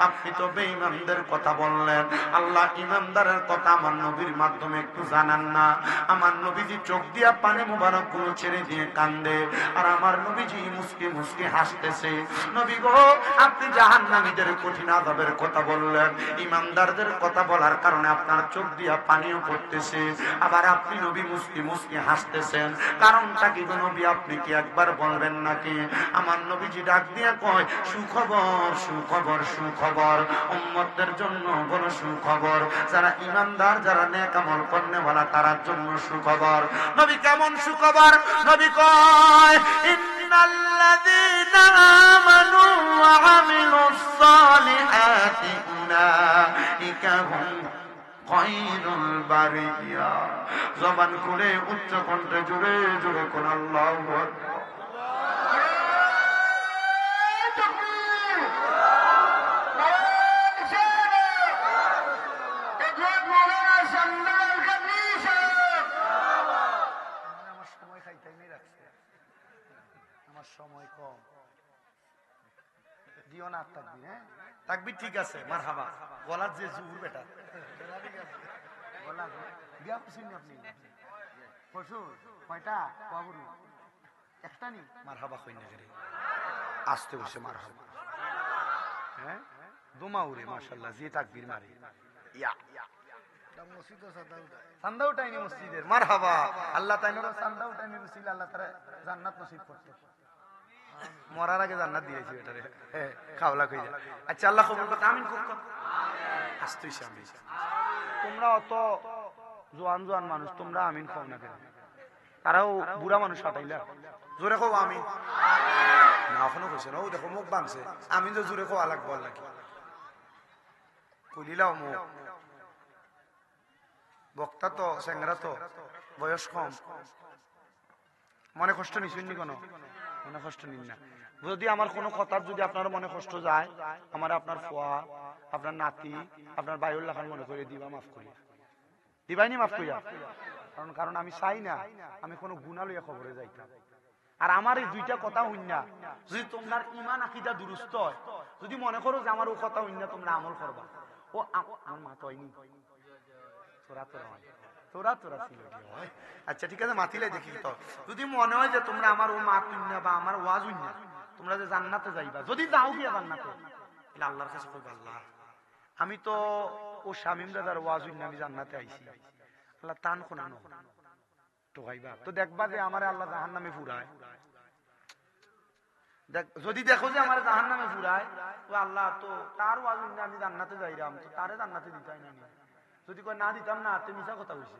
আপনি তো বেঈমানদের কথা বললেন, আল্লাহ ইমানদারের কথা আমার নবীর মাধ্যমে একটু জানান না। আমার নবীজি চোখ দিয়া পানি মুবারক গুলো ছেড়ে দিয়ে কান্দে, আর আমার নবীজি মুস্কি মুস্কি হাসতেছে। নবী গো, আপনি জাহান্নামীদের কঠিন আযাবের কথা বললেন, ইমানদারদের কথা বলার কারণে আপনার চোখ দিয়া পানিও পড়তেছে, আবার আপনি নবী মুস্কি মুস্কি হাসতেছেন, কারণটা কি গো নবী? আপনি কি একবার বলবেন নাকি? আমার নবীজি ডাক দিয়া কয় সুখবর সুখবর সুখবর, উম্মতদের জন্য বড় সুখবর, যারা ইমানদার, যারা নেক আমল করেওয়ালা তার জন্য সুখবর। নবী কেমন সুখবর? নবী কয় ইন্নাল্লাযীনা আমানু ওয়া আমিলুস সালিহাতি উলাইকা হুম খায়রুল বারিয়া। জবান খুলে উচ্চ কণ্ঠে জোরে জোরে কোন আল্লাহু আকবার। সময় কম দিও না তাকবীর। হ্যাঁ তাকবীর ঠিক আছে, মারহাবা। গলার যে জোর বেটা, গলা বিয়া করছেন আপনি? পশু কয়টা বাবুরু একটা নি? মারহাবা কই না রে, আসতে বসে মারহাবা। হ্যাঁ দুমা উরে মাশাআল্লাহ, যে তাকবীর মারে ইয়া মসজিদ চান্দা উঠাইনি মসজিদের। মারহাবা, আল্লাহ তাআলা চান্দা উঠাইনি রসিল, আল্লাহ তাআলা জান্নাত নসিব করতে, মরার আগে জান্নাত দিয়েছি এটারে। খাওলা কই যা। আচ্ছা আল্লাহ কবুল করতে আমিন খুব কম আসতেইছে। আমি তোমরা অত জোয়ান জোয়ান মানুষ, তোমরা আমিন খাও না কেন? তারাও বুড়া মানুষ হাঁটাইলা, জোরে খাও আমি না এখনো কইছে না। ও দেখো মুখ বানছে, আমি তো জোরে খাওয়া লাগবো নাকি? কইলিলাও মুখ বক্তা তো চেংরা, তো বয়স কম, মনে কষ্ট নিছেন নি? কোনো মনে কষ্ট নিন না। যদি আমার কোনো কথার যদি আপনার মনে কষ্ট যায়, আমার আপনার ফুয়া, আপনার নাতি, আপনার বায়ুল্লাহ খান মনে করে দিবা, মাফ করি। দিবাইনি মাফ কইরা, কারণ আমি চাই না আমি কোনো গুনাহ লইয়া কবরে যাইতাম। আর আমার এই দুইটা কথা হইনা যদি তোমার ঈমান আকীদা দুরুস্ত হয়, যদি মনে করো যে আমার ও কথা হইনা তোমরা আমল করবা, ও আমার মা তো হয়নি তোরা ছিল। আচ্ছা ঠিক আছে, মাতিলে দেখি তো। যদি মনে হয় যে তোমরা আমার ও মা তুইনা বা আমার ওয়াজ হইনা, তোমরা যে জান্নাতে যাইবা, যদি যাও গিয়া জান্নাতে, তাহলে আল্লাহর কাছে কইবা আল্লাহ আমি তো ও শামীম দাদার ওয়াজ হইনা আমি জান্নাতে আইছি, আল্লাহ টান শোনানো তো গাইবা, তো দেখবা যে আমারে আল্লাহ জাহান্নামে ফুরায়। যদি দেখো যে আমার জাহান্নামে ফুরায়, ও আল্লাহ তো তার ওয়াজ হইনা আমি জান্নাতে যাইরাম, তো তারে জান্নাতে দিতাই না। যদি কয় না দিতাম না, তুমি মিছা কথা কইছে,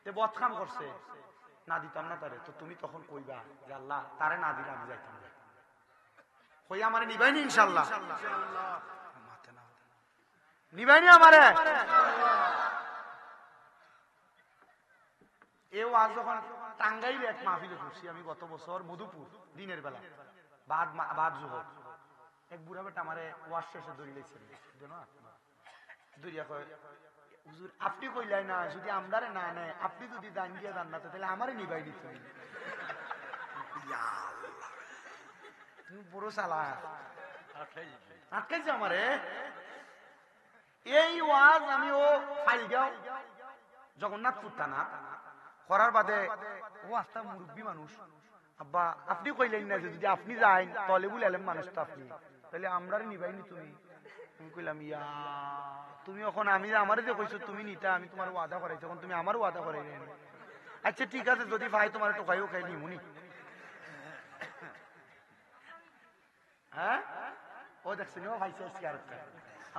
তে বদকাম করছে, না দিতাম না তারে, তো তুমি তখন কইবা যে আল্লাহ তারে না দিলে আমি যাইতাম না, কই আমারে নিবাইনি ইনশাআল্লাহ, নিবাইনি আমারে। এ ওয়াজ যখন টাঙ্গাইলে এক মাহফিলে করছি আমি গত বছর মধুপুর, দিনের বেলা বাদ জোহর, এক বুড়া বেটা আমারে ওয়াজ শেষে দৌড়িয়েছিল, দৌড়িয়া কয় হুজুর আপনি কইলাই না যদি আমরারে না নেয়, আপনি যদি দান দিয়ে জান্নাতে, তাহলে আমারে নিবাই দিতে তুমি বড় চালাক, আটকাইছে আমারে। এই ওয়াজ আমি ও ফাইলগাঁও জগন্নাথপুর থানা করার বাদে, ও আস্তা মুরব্বী মানুষ, আব্বা আপনি কইলেন না যে যদি আপনি যাই তলেবুল আলেম মানুষ তো আপনি, তাহলে আমরারে নিবাইনি তুমি। আমি কইলাম ইয়া তুমি এখন আমি আমারে যে কইছো তুমি নিতা, আমি তোমার ওয়াদা করাইছি, এখন তুমি আমারও ওয়াদা করাই নাই। আচ্ছা ঠিক আছে, যদি ভাই তোমার টোকাইও খাই নিমুনি। হ্যাঁ ও দেখছেন ও ভাই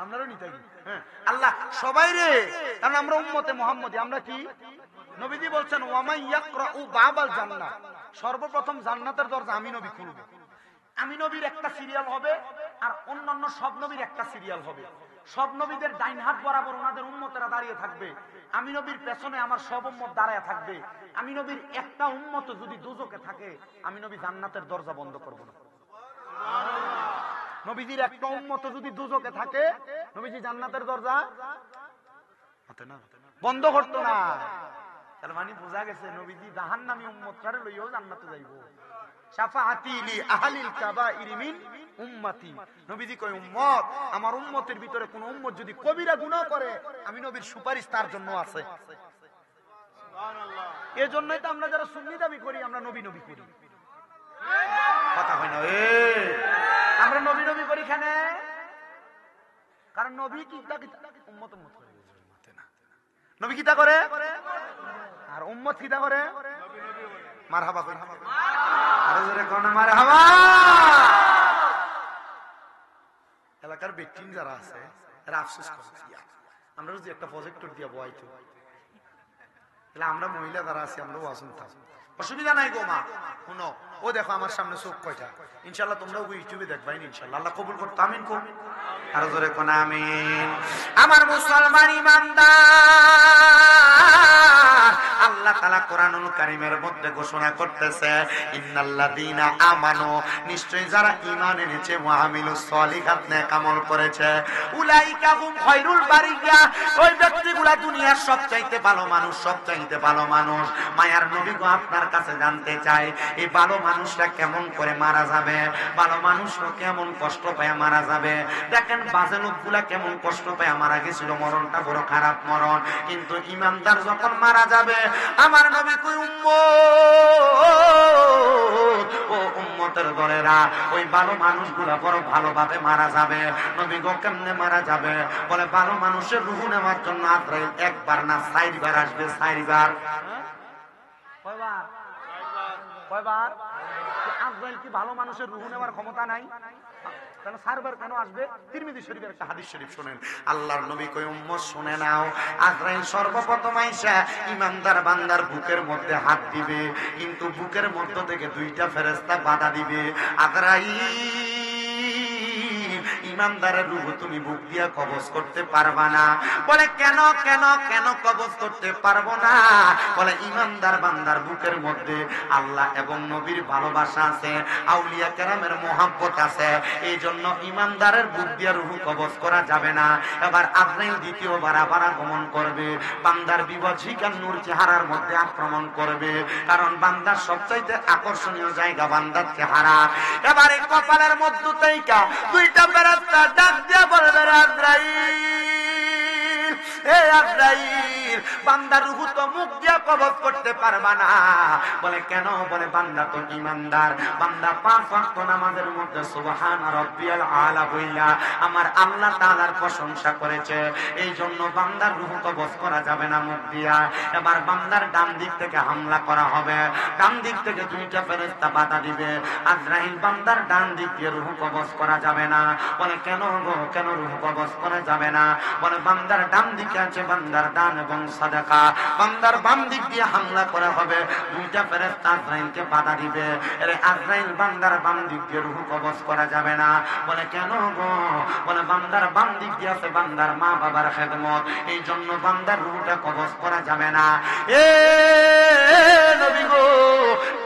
আমরাও নিতে কি, হ্যাঁ আল্লাহ সবাই রে, কারণ আমরা উম্মতে মুহাম্মদী, আমরা কি নবীজি বলছেন ওয়ামাই ইয়াকরাউ বাবাল জান্নাহ, সর্বপ্রথম জান্নাতের দরজা আমি নবী খুলব। আমি নবীর একটা সিরিয়াল হবে আর অন্যান্য সব নবীর একটা সিরিয়াল হবে। সব নবীদের ডাইন হাত বরাবর ওনাদের উম্মতেরা দাঁড়িয়ে থাকবে, আমি নবীর পেছনে আমার সব উম্মত দাঁড়ায় থাকবে। আমি নবীর একটা উম্মত যদি দোজখে থাকে, আমি নবী জান্নাতের দরজা বন্ধ করব না। নবীজির একটা উম্মত যদি দোজখে থাকে, নবীজি জান্নাতের দরজা বন্ধ করতো না। তার মানে বোঝা গেছে নবীজি জাহান্নামী উম্মতটারে লইয়াও জান্নাতে যাইব। শাফাআতি লি আহলিল কাবাইর মিন উম্মতি, নবীজি কয় উম্মত, আমার উম্মতের ভিতরে কোন উম্মত যদি কবিরা গুনাহ করে, আমি নবীর সুপারিশ তার জন্য আছে। সুবহানাল্লাহ। এজন্যই তো আমরা যারা সুন্নি দাবি করি, আমরা নবী নবী করি, কথা হয় না আমরা নবী নবী করি কেন? কারণ নবী কিতা উম্মত উম্মত করে, নবী কিতা করে আর উম্মত কিতা করে, মারহাবা কই, আরো জোরে কোন মারহাবা। এলাকার ব্যক্তি যারা আছে এরা আফসোস করছে, আমরা যদি একটা প্রজেক্টর দিয়া বয়াইতো, তাহলে আমরা মহিলা যারা আছি আমরা ওয়াজ শুনতাম, অসুবিধা নাই গো মা। শুনো ও দেখো আমার সামনে চোখ কয়টা, ইনশাআল্লাহ তোমরাও ইউটিউবে দেখবাই ইনশাআল্লাহ, আল্লাহ কবুল করতে আমিন কো, আরো জোরে কোন আমিন। আমার মুসলমান ইমানদার, আল্লাহ তাআলা কোরআনুল কারীমের মধ্যে ঘোষণা করতেছে ইন্নাল্লাযীনা আমানু, নিশ্চয়ই যারা ঈমান এনেছে, ওয়া আমিলুস সলিহাত, নেক আমল করেছে, উলাইকা হুম খায়রুল বারিয়া, ওই ব্যক্তিগুলা দুনিয়ার সবচাইতে ভালো মানুষ, সবচাইতে ভালো মানুষ। মায়ার নবী গো আপনার কাছে জানতে চাই, এই ভালো মানুষটা কেমন করে মারা যাবে, ভালো মানুষরা কেমন কষ্ট পায় মারা যাবে। দেখেন বাজে লোকগুলা কেমন কষ্ট পায় মারা গেছিল, মরণটা বড় খারাপ মরণ, কিন্তু ইমানদার যখন মারা যাবে, আমার নবী কই উম্মত, ও উম্মতের দলেরা, ওই ভালো মানুষগুলা বড় ভালোভাবে মারা যাবে। নবী গো কেমনে মারা যাবে? বলে ভালো মানুষের রূহ নেওয়ার জন্য আজরাইল একবার না 4 বার আসবে, 4 বার। কয়বার? কয়বার? আজরাইল কি ভালো মানুষের রূহ নেওয়ার ক্ষমতা নাই? তাহলে 4 বার কেন আসবে? তিরমিজি শরীফের একটা হাদিস শরীফ শুনেন, আল্লাহর নবী কই উম্মত শুনে নাও, আজরাইল সর্বপ্রথম আইসা ইমানদার বান্দার বুকের মধ্যে হাত দিবে, কিন্তু বুকের মধ্য থেকে 2টা ফেরেশতা বাধা দিবে। আজরাইল ইমানদারের রূহ তুমি বুক দিয়া কবজ করতে পারবা না। বলে কেন কেন কেন কবজ করতে পারবো না? বলে ইমানদার বান্দার বুকের মধ্যে আল্লাহ এবং নবীর ভালোবাসা আছে, আউলিয়া কেরামের মোহাব্বত আছে, এই জন্য ইমানদারের বুক দিয়া রূহ কবজ করা যাবে না। এবার আজরাইল দ্বিতীয়বার আবার আগমন করবে, বান্দার বিবজিকার নূর চেহারার মধ্যে আক্রমণ করবে, কারণ বান্দার সবচাইতে আকর্ষণীয় জায়গা বান্দার চেহারা। এবারে কপালের মধ্য থেকে দুইটা ফেরেশতা ডাক দিয়া বলবে, আজরাইল, এ আজরাইল, বান্দার রূহ তো মুখ দিয়া কবজ করতে পারবা না। বলে কেন? বলে বান্দা তো ইমানদার, বান্দা 5 ওয়াক্ত নামাজের মধ্যে সুবহান রাব্বিয়াল আলা বইলা আমার আল্লাহ তাআলার প্রশংসা করেছে, এই জন্য বান্দার রূহ কবজ করা যাবে না মুখ দিয়া। এবার বান্দার ডান দিক থেকে হামলা করা হবে, ডান দিক থেকে দুইটা ফেরেশতা বাধা দিবে। আজরাইল বান্দার ডান দিক দিয়ে রূহ কবজ করা যাবে না। বলে কেন গো, কেন রূহ কবজ করা যাবে না? বলে বান্দার ডান দিকে আছে বান্দার দান এবং সাদাকা, বান্দার বাম দিক দিয়ে হামলা করা হবে, দুইটা ফেরেশতা আজরাইলকে বাধা দিবে। আরে আজরাইল বান্দার বাম দিক দিয়ে রূহ কবজ করা যাবে না। বলে কেন গো? বলে বান্দার বাম দিক দিয়ে আছে বান্দার মা বাবার খেদমত, এই জন্য বান্দার রূহটা কবজ করা যাবে না। এ নবী গো,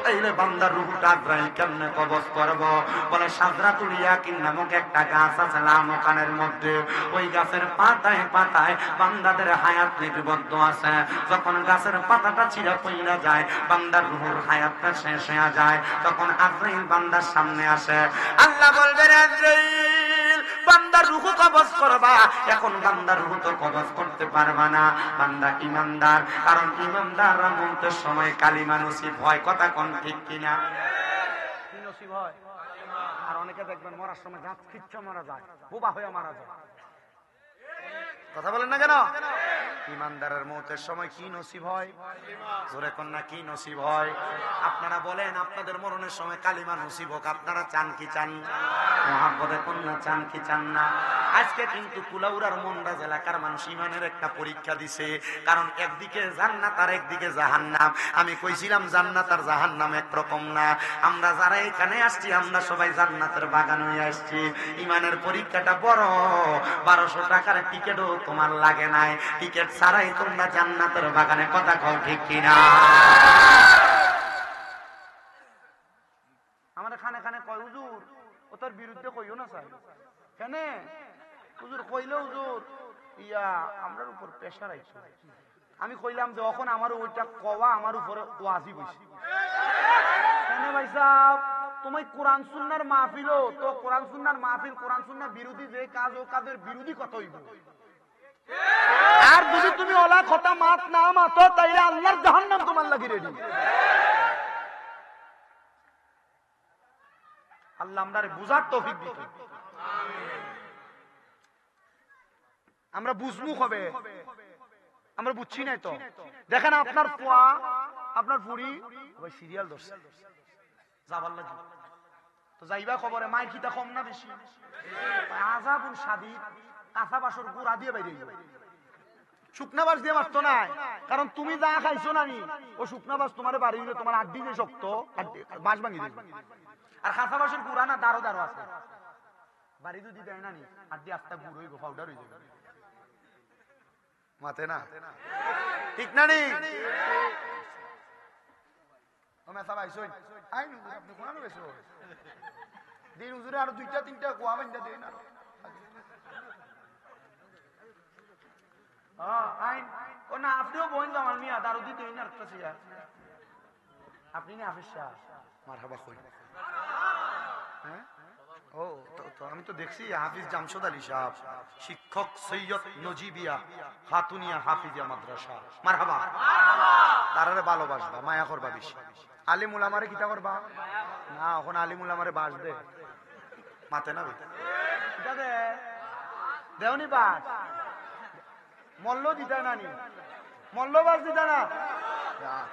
তাইলে বান্দার রূহটা আজরাইল কেমনে কবজ করব? বলে সাজরাতুল ইয়াকিন নামক একটা গাছ আছে লামকানের মধ্যে, ওই গাছের পাতায় পাতায় বান্দাদের হায়াত লিপিবদ্ধ আছে। যখন গাছের পাতাটা ছিঁড়া পইড়া যায়, বান্দার রূহের হায়াতটা শেষ হয়ে যায়, তখন আজরাইল বান্দার সামনে আসে। আল্লাহ বলবেন, আজরাইল বান্দার রূহ কবজ করবা। এখন বান্দার রূহ তো কবজ করতে পারবা না, বান্দা ইমানদার, কারণ ইমানদাররা মরতে সময় কালিমা নসিব হয়। কথা কোন ঠিক কিনা? কি নসিব হয়? আর অনেকে দেখবেন মরার সময় দাঁত খিচ্ছা মারা যায়, বোবা হয়ে মারা যায়। কথা বলেন না কেন? ইমানদারের মৌতের সময় কি নসিব হয়? জোরে কন্যা কি নসিব হয়? আপনারা বলেন, আপনাদের মরণের সময় কালিমা নসিব হোক, আপনারা চান কি চান? মহাব্বতে কন্যা চান কি চান না? আজকে কিন্তু কুলাউড়ার মন্ডাজ এলাকার মানুষ ইমানের একটা পরীক্ষা দিছে, কারণ একদিকে জান্নাত আর একদিকে জাহান্নাম। আমি কইছিলাম জান্নাত আর জাহান্নাম একরকম না। আমরা যারা এখানে আসছি আমরা সবাই জান্নাতের বাগান হয়ে আসছি। ইমানের পরীক্ষাটা বড়, 1200 টাকার টিকিটও তোমার লাগে নাই, টিকিট ছাড়াই তোমরা জান্নাতের বাগানে। কথা কও ঠিক কিনা? আমাদের খানে খানে কয়, হুজুর ও তোর বিরুদ্ধে কইও না স্যার। কেন হুজুর কইলে হুজুর ইয়া আমরার উপর প্রেসার আইছে। আমি কইলাম যে এখন আমার ওইটা কওয়া আমার উপরে ওয়াজিব হইছে। কেন ভাই সাহেব? তুমি কোরআন সুন্নাহর মাহফিল, তো কোরআন সুন্নাহর মাহফিল কোরআন সুন্নাহ বিরোধী যে কাজ, ও কাজের বিরোধী কত হইব। আর যদি তুমি ওলা কথা মাত না মাতো, তাইলে আল্লাহর জাহান্নাম তোমার লাগি রেডি। আল্লাহ আমরারে বুঝার তৌফিক দিত। আমরা বুঝবো কবে? আমরা বুঝছি নাই তো। দেখেন আপনার পোয়া, আপনার পুরি ওই সিরিয়াল ধরছে যাবার লাগি, তো যাইবা খবরে মায়ের খিতা কম না বেশি? আজাবুল শাদীদ, কাঁচা বাসর গুড়া দিয়ে বাইরে যাবে, শুকনা বাস দিয়ে মারতো না। কারণ তুমি যা খাইছো না নি, ও শুকনা বাস তোমার বাড়ি দিলে তোমার আড্ডি যে শক্ত বাস ভাঙি দেবে। আর কাঁচা বাসের গুড়া না দারো দারো আছে, বাড়ি যদি দেয় না নি আড্ডি আস্তা গুড় হইব, পাউডার হয়ে যাবে মাথে না। ঠিক না নি? দিন হুজুরে আরো 2-3টা কুয়া বান্ধা দেন। আপনিও বোন জামাল মিয়া দারু দিতে আপনি না হাফিজ সাহেব মারহাবা কই। হ্যাঁ ও তো আমি তো দেখছি হাফিজ জামশেদ আলী সাহেব, শিক্ষক সৈয়দ নজিবিয়া খাতুনিয়া হাফিজিয়া মাদ্রাসা। মারহাবা। তারারে ভালোবাসবা, মায়া করবা বেশি। আলিম উলামারে কিতা করবা না, এখন আলিম উলামারে বাস দে মাতে না কিতা দে দেওনি বাস মল্ল দিতা না নি, মল্ল বাস দিতা না।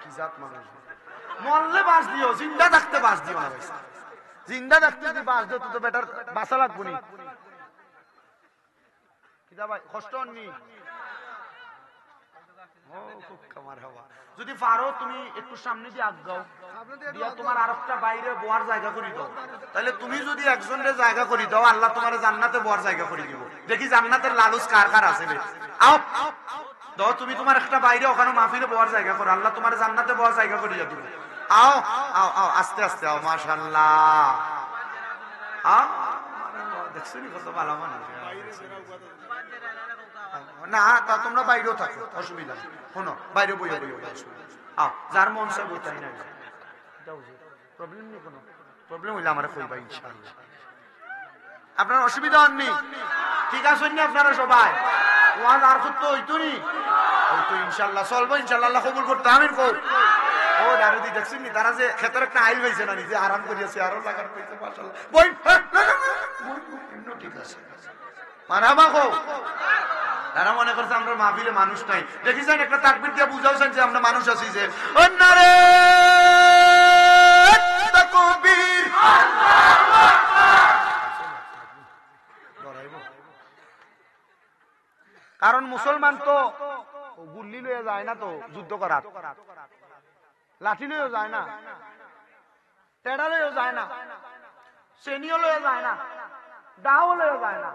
কি জাত মানুষ, মল্লে বাস দিও, জিন্দা থাকতে বাস দিও না। জিন্দা থাকতে যদি বাস দিও তো বেটার বাসা লাগবো নি। কিতা ভাই কষ্ট নি যদি পারো তুমি একটু সামনে দিয়ে আগাও, দিয়া তোমার আরেকটা বাইরে বোয়ার জায়গা করে দাও। তাহলে তুমি যদি একজনের জায়গা করে দাও, আল্লাহ তোমার জান্নাতে বোয়ার জায়গা করে দিব। দেখি জান্নাতের লালুস কার কার আছে। আও দাও, তুমি তোমার একটা বাইরে ওখানে মাহফিলে বোয়ার জায়গা করো, আল্লাহ তোমার জান্নাতে বোয়ার জায়গা করে দিব। আও আও আও, আস্তে আস্তে আও, মাশাআল্লাহ। আও দেখছো নি কত ভালো মানুষ। না তা তোমরা বাইরেও থাকো, অসুবিধা নেই। শোনো, বাইরে বইয়া বইয়া আও, যার মন চাই বই তাই না, প্রবলেম নেই, কোনো প্রবলেম হইলে আমার কইবা ইনশাআল্লাহ। আপনার অসুবিধা হননি? ঠিক আছে নি আপনারা সবাই? ওয়াজ আর করতে হইতো নি, হইতো ইনশাআল্লাহ, চলবো ইনশাআল্লাহ, আল্লাহ কবুল করতে। আমিন কও। ও দারুদি দেখছেন নি, তারা যে ক্ষেতের একটা আইল হইছে না, নিজে আরাম করিয়াছে, আরো লাগার কইছে, মাশাআল্লাহ। বই ঠিক আছে, মারহাবা কও। তারা মনে করছে আমরা মাহফিলে মানুষ নাই। দেখিছেন একটা তাকবীর দিয়ে বুঝাওছেন যে আমরা মানুষ আছি। যে অন্যারে তাকবীর, আল্লাহু আকবার। কারণ মুসলমান তো গুল্লি লয়ে যায় না, তো যুদ্ধ করার লাঠি লয়ে যায় না, টেডা লয়ে যায় না, চেনিও লয়ে যায় না, দাও লয়ে যায় না।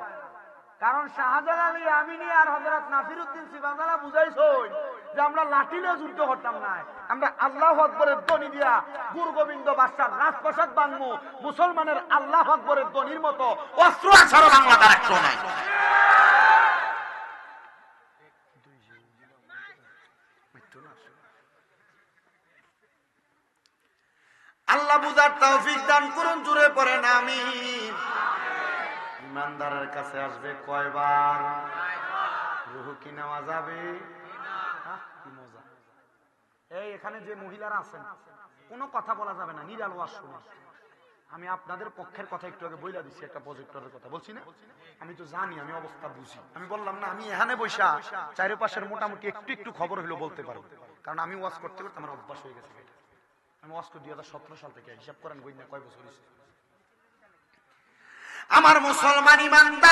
কারণ শাহজালাল আমিনী আর হযরত নাসিরউদ্দিন সিবাজালা বুঝাইছই যে আমরা লাঠি নিয়ে যুদ্ধ করতাম না, আমরা আল্লাহু আকবরের ধ্বনি দিয়া গুরু গোবিন্দ বাদশার রাজপ্রাসাদ বানবো। মুসলমানের আল্লাহু আকবরের ধ্বনির মতো অস্ত্র ছাড়া বাংলাদেশ একটু নাই। আল্লাহ বুঝার তৌফিক দান করুন, জুড়ে পড়েন আমিন। ইমানদারের কাছে আসবে কয়বার? রূহ কি নেওয়া যাবে? কি মজা! এই এখানে যে মহিলারা আছেন, কোনো কথা বলা যাবে না, নিরাল ওয়াজ শুনে। আমি আপনাদের পক্ষের কথা একটু আগে বইলা দিচ্ছি, একটা প্রজেক্টরের কথা বলছি না, আমি তো জানি, আমি অবস্থা বুঝি। আমি বললাম না, আমি এখানে বৈশা চারিপাশের মোটামুটি একটু একটু খবর হইলো বলতে পারবো, কারণ আমি ওয়াজ করতে করতে আমার অভ্যাস হয়ে গেছে। আমি ওয়াজ করি 2017 সাল থেকে, হিসাব করেন বইনা কয় বছর হয়েছে। আমার মুসলমান ইমানদার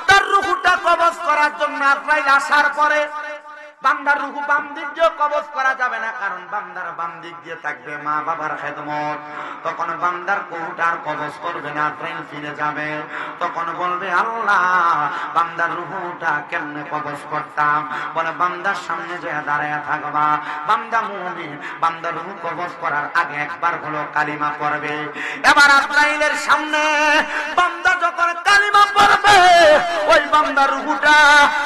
তার রূহটা কবজ করার জন্য আজরাইল আসার পরে বান্দার রূহ বাম দিক দিয়ে কবজ করা যাবে না, কারণ বান্দার বাম দিক দিয়ে থাকবে মা বাবার খেদমত। তখন বান্দার রূহটার কবজ করবে না, আজরাইল ফিরে যাবে। তখন বলবে আল্লাহ, বান্দার রূহটা কেমনে কবজ করতাম? বলে বান্দার সামনে যে দাঁড়ায় থাকবা, বান্দা মুমিন, বান্দার রূহ কবজ করার আগে একবার হলো কালিমা পড়বে। এবার আজরাইলের সামনে বান্দা যখন কালিমা পড়বে, ওই বান্দার রূহটা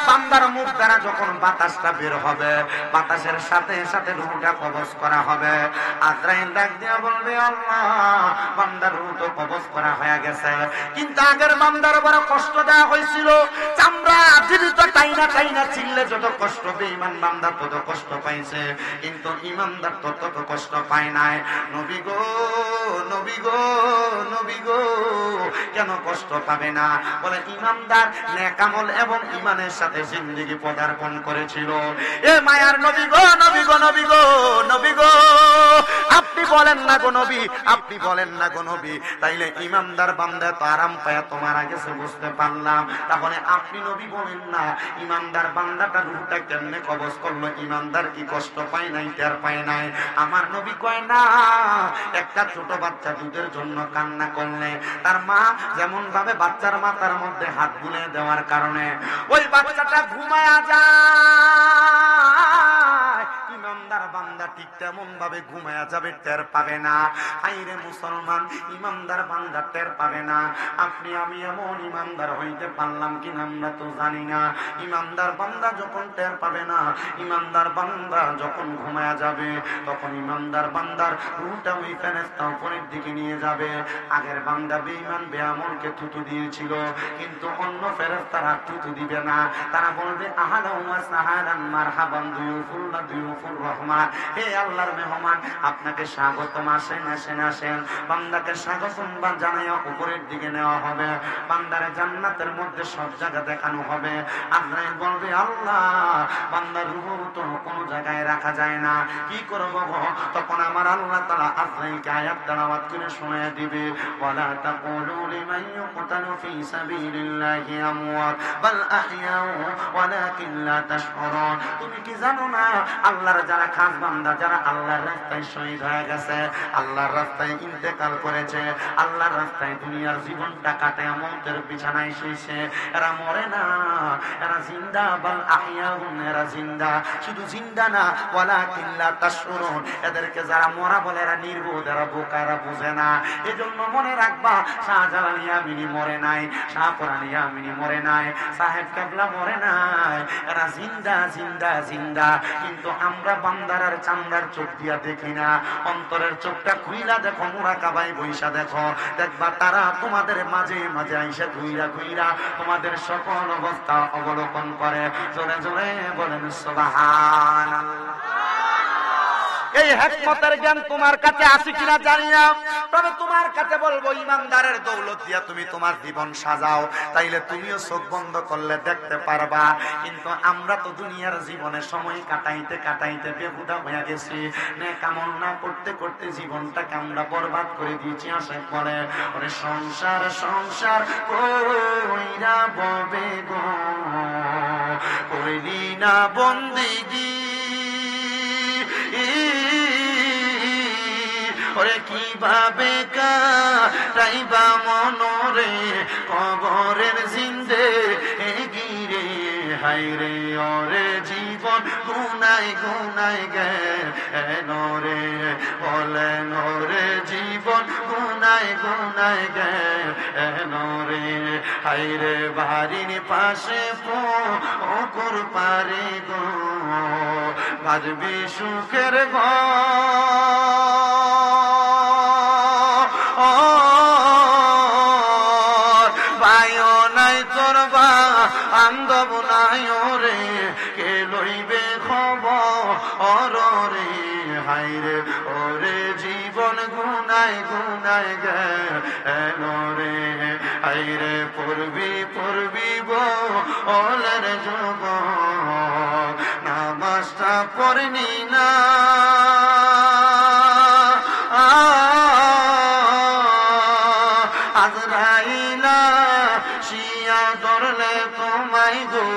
বান্দার মুখ দ্বারা যখন বাতাসটা বের হবে, বাতাসের সাথে সাথে রূহটা কবজ করা হবে। আজরাইল ডাক দিয়ে বলবে আল্লাহ, বান্দার রূহ তো কবজ করা হয়ে গেছে, কিন্তু আগের বান্দার বড় কষ্ট দেওয়া হয়েছিল, চামড়া জীবিত টাইনা টাইনা ছিললে যত কষ্ট, বেঈমান বান্দা তত কষ্ট পাইছে, কিন্তু ইমানদার তো তত কষ্ট পায় নাই। নবী গো, নবী গো, নবী গো, কেন কষ্ট পাবে না? বলে ইমানদার নেক আমল এবং ইমানের সাথে জিন্দেগি পদার্পণ করেছিল। এ মায়ার নবী গো, নবী গো, নবী গো, নবী গো, আপনি বলেন না গো নবী, আপনি বলেন না গো নবী, তাইলে ইমানদার বান্দা তো আরাম পায়া তোমার আগে বুঝতে পারলাম, তাহলে আপনি নবী বলেন না ইমানদার বান্দাটা রূহটা কেমনে কবজ করলো? ইমানদার কি কষ্ট পায় নাই, টের পায় নাই? আমার নবী কয় না, একটা ছোট বাচ্চা দুধের জন্য কান্না করলে তার মা যেমন ভাবে বাচ্চার মাথার মধ্যে হাত বুলে দেওয়ার কারণে ওই বাচ্চাটা ঘুমায়া যায়, ইমানদার বান্দা ঠিক তেমন ভাবে ঘুমায়া যাবে, টের পাবে না। হাইরে মুসলমান, ইমানদার বান্দা টের পাবে না। আপনি আমি এমন ইমানদার হইতে পারলাম কিনা আমরা তো জানি না। ইমানদার বান্দা যখন টের পাবে না, ইমানদার বান্দা যখন ঘুমায়া যাবে, তখন ইমানদার বান্দার রূহটা ওই ফেরেশতা উপরের দিকে নিয়ে যাবে। আগের বান্দা বেঈমান বেআমলকে থুতু দিয়েছিল, কিন্তু অন্য ফেরেশতারা থুতু দিবে না, তারা বলবে আহালান ওয়া সাহালান মারহাবান দুয়ুফুল্লাহ দুয়ুফুর রহমান, হে আল্লাহর মেহমান, আপনাকে স্বাগতম, আসেন আসেন আসেন। বান্দাকে স্বাগতম বা জানাইয়া উপরের দিকে নেওয়া হবে, বান্দারে জান্নাতের মধ্যে সব জায়গা দেখানো হবে। আজরাইল বলবে, আল্লাহ, বান্দার রূহ তো কোনো জায়গায় রাখা যায় না, কি করব গো? তখন আমার আল্লাহ তাআলা আজরাইলকে আয়াত তেলাওয়াত করে শুনিয়ে দিবে, ওয়ালা তাকুলু লিমান ইউকতালু ফি সাবিলিল্লাহি আমওয়াত বাল আহইয়াউ ওয়ালাকিন লা তাশউরুন। তুমি কি জানো না, আল্লাহর যারা খাস বান্দা, যারা আল্লাহর রাস্তায় শহীদ হয়ে গেছে, আল্লাহর রাস্তায় ইন্তেকাল করেছে, আল্লাহর রাস্তায় দুনিয়ার জীবনটা কাটায় মৌতের বিছানায় শুয়েছে, এরা মরে না, এরা জিন্দা, বাল আহইয়াউন, এরা জিন্দা। শুধু জিন্দা না, ওয়ালাকিন লা তাশউরুন, এদেরকে যারা মরা বলে এরা নির্বোধ, এরা বোকা, এরা বুঝে না। এজন্য মনে রাখবা, শাহজালাল ইয়ামিনী মরে নাই, শাহপরান ইয়ামিনী মরে নাই, সাহেব কেবলা মরে নাই, এরা জিন্দা জিন্দা জিন্দা। কিন্তু আমরা বান্দারার চামড়ার চোখ দিয়া দেখি না, অন্তরের চোখটা খুইলা দেখো, মুরাকাবায় বইসা দেখো, দেখবা তারা তোমাদের মাঝে মাঝে আইসা ঘুইরা ঘুইরা তোমাদের সকল অবস্থা অবলোকন করে। জোরে জোরে বলেন সুবহানাল্লাহ। এই হিকমতের জ্ঞান তোমার কাছে আছে কিনা জানি না, তবে তোমার কাছে বলবো, ইমানদারের দৌলত দিয়া তুমি তোমার জীবন সাজাও, তাইলে তুমিও চোখ বন্ধ করলে দেখতে পারবা। কিন্তু আমরা তো দুনিয়ার জীবনে সময় কাটাইতে কাটাইতে বেহুদা হয়ে গেছি, নেক আমল না করতে করতে জীবনটাকে আমরা বরবাদ করে দিয়েছি। আসে বলে, ওরে সংসার সংসার কইরা ববে গো, কইলি না বন্দেগী, ওরে কিভাবে কাটাইবা মনরে কবরের জিন্দে গিরে, হাইরে ওরে জীবন গুনাই গুনাই গেল রে, বলেন ওরে জীবন গুনাই গুনাই গেল রে, হাইরে বাড়ির পাশে পুকুর পারে গো, বাজবি সুখের বায়ো নাই তোর বান্ধব নাই রে, কে লইবে খবর রে, হাইরে ওরে জীবন গুনাই গুনাই গেল রে, হাইরে পড়বি পড়বি বলের যুব, নামাজটা পড়নি না, আজরাইলা শিয়া ধরলে তোমায় গো,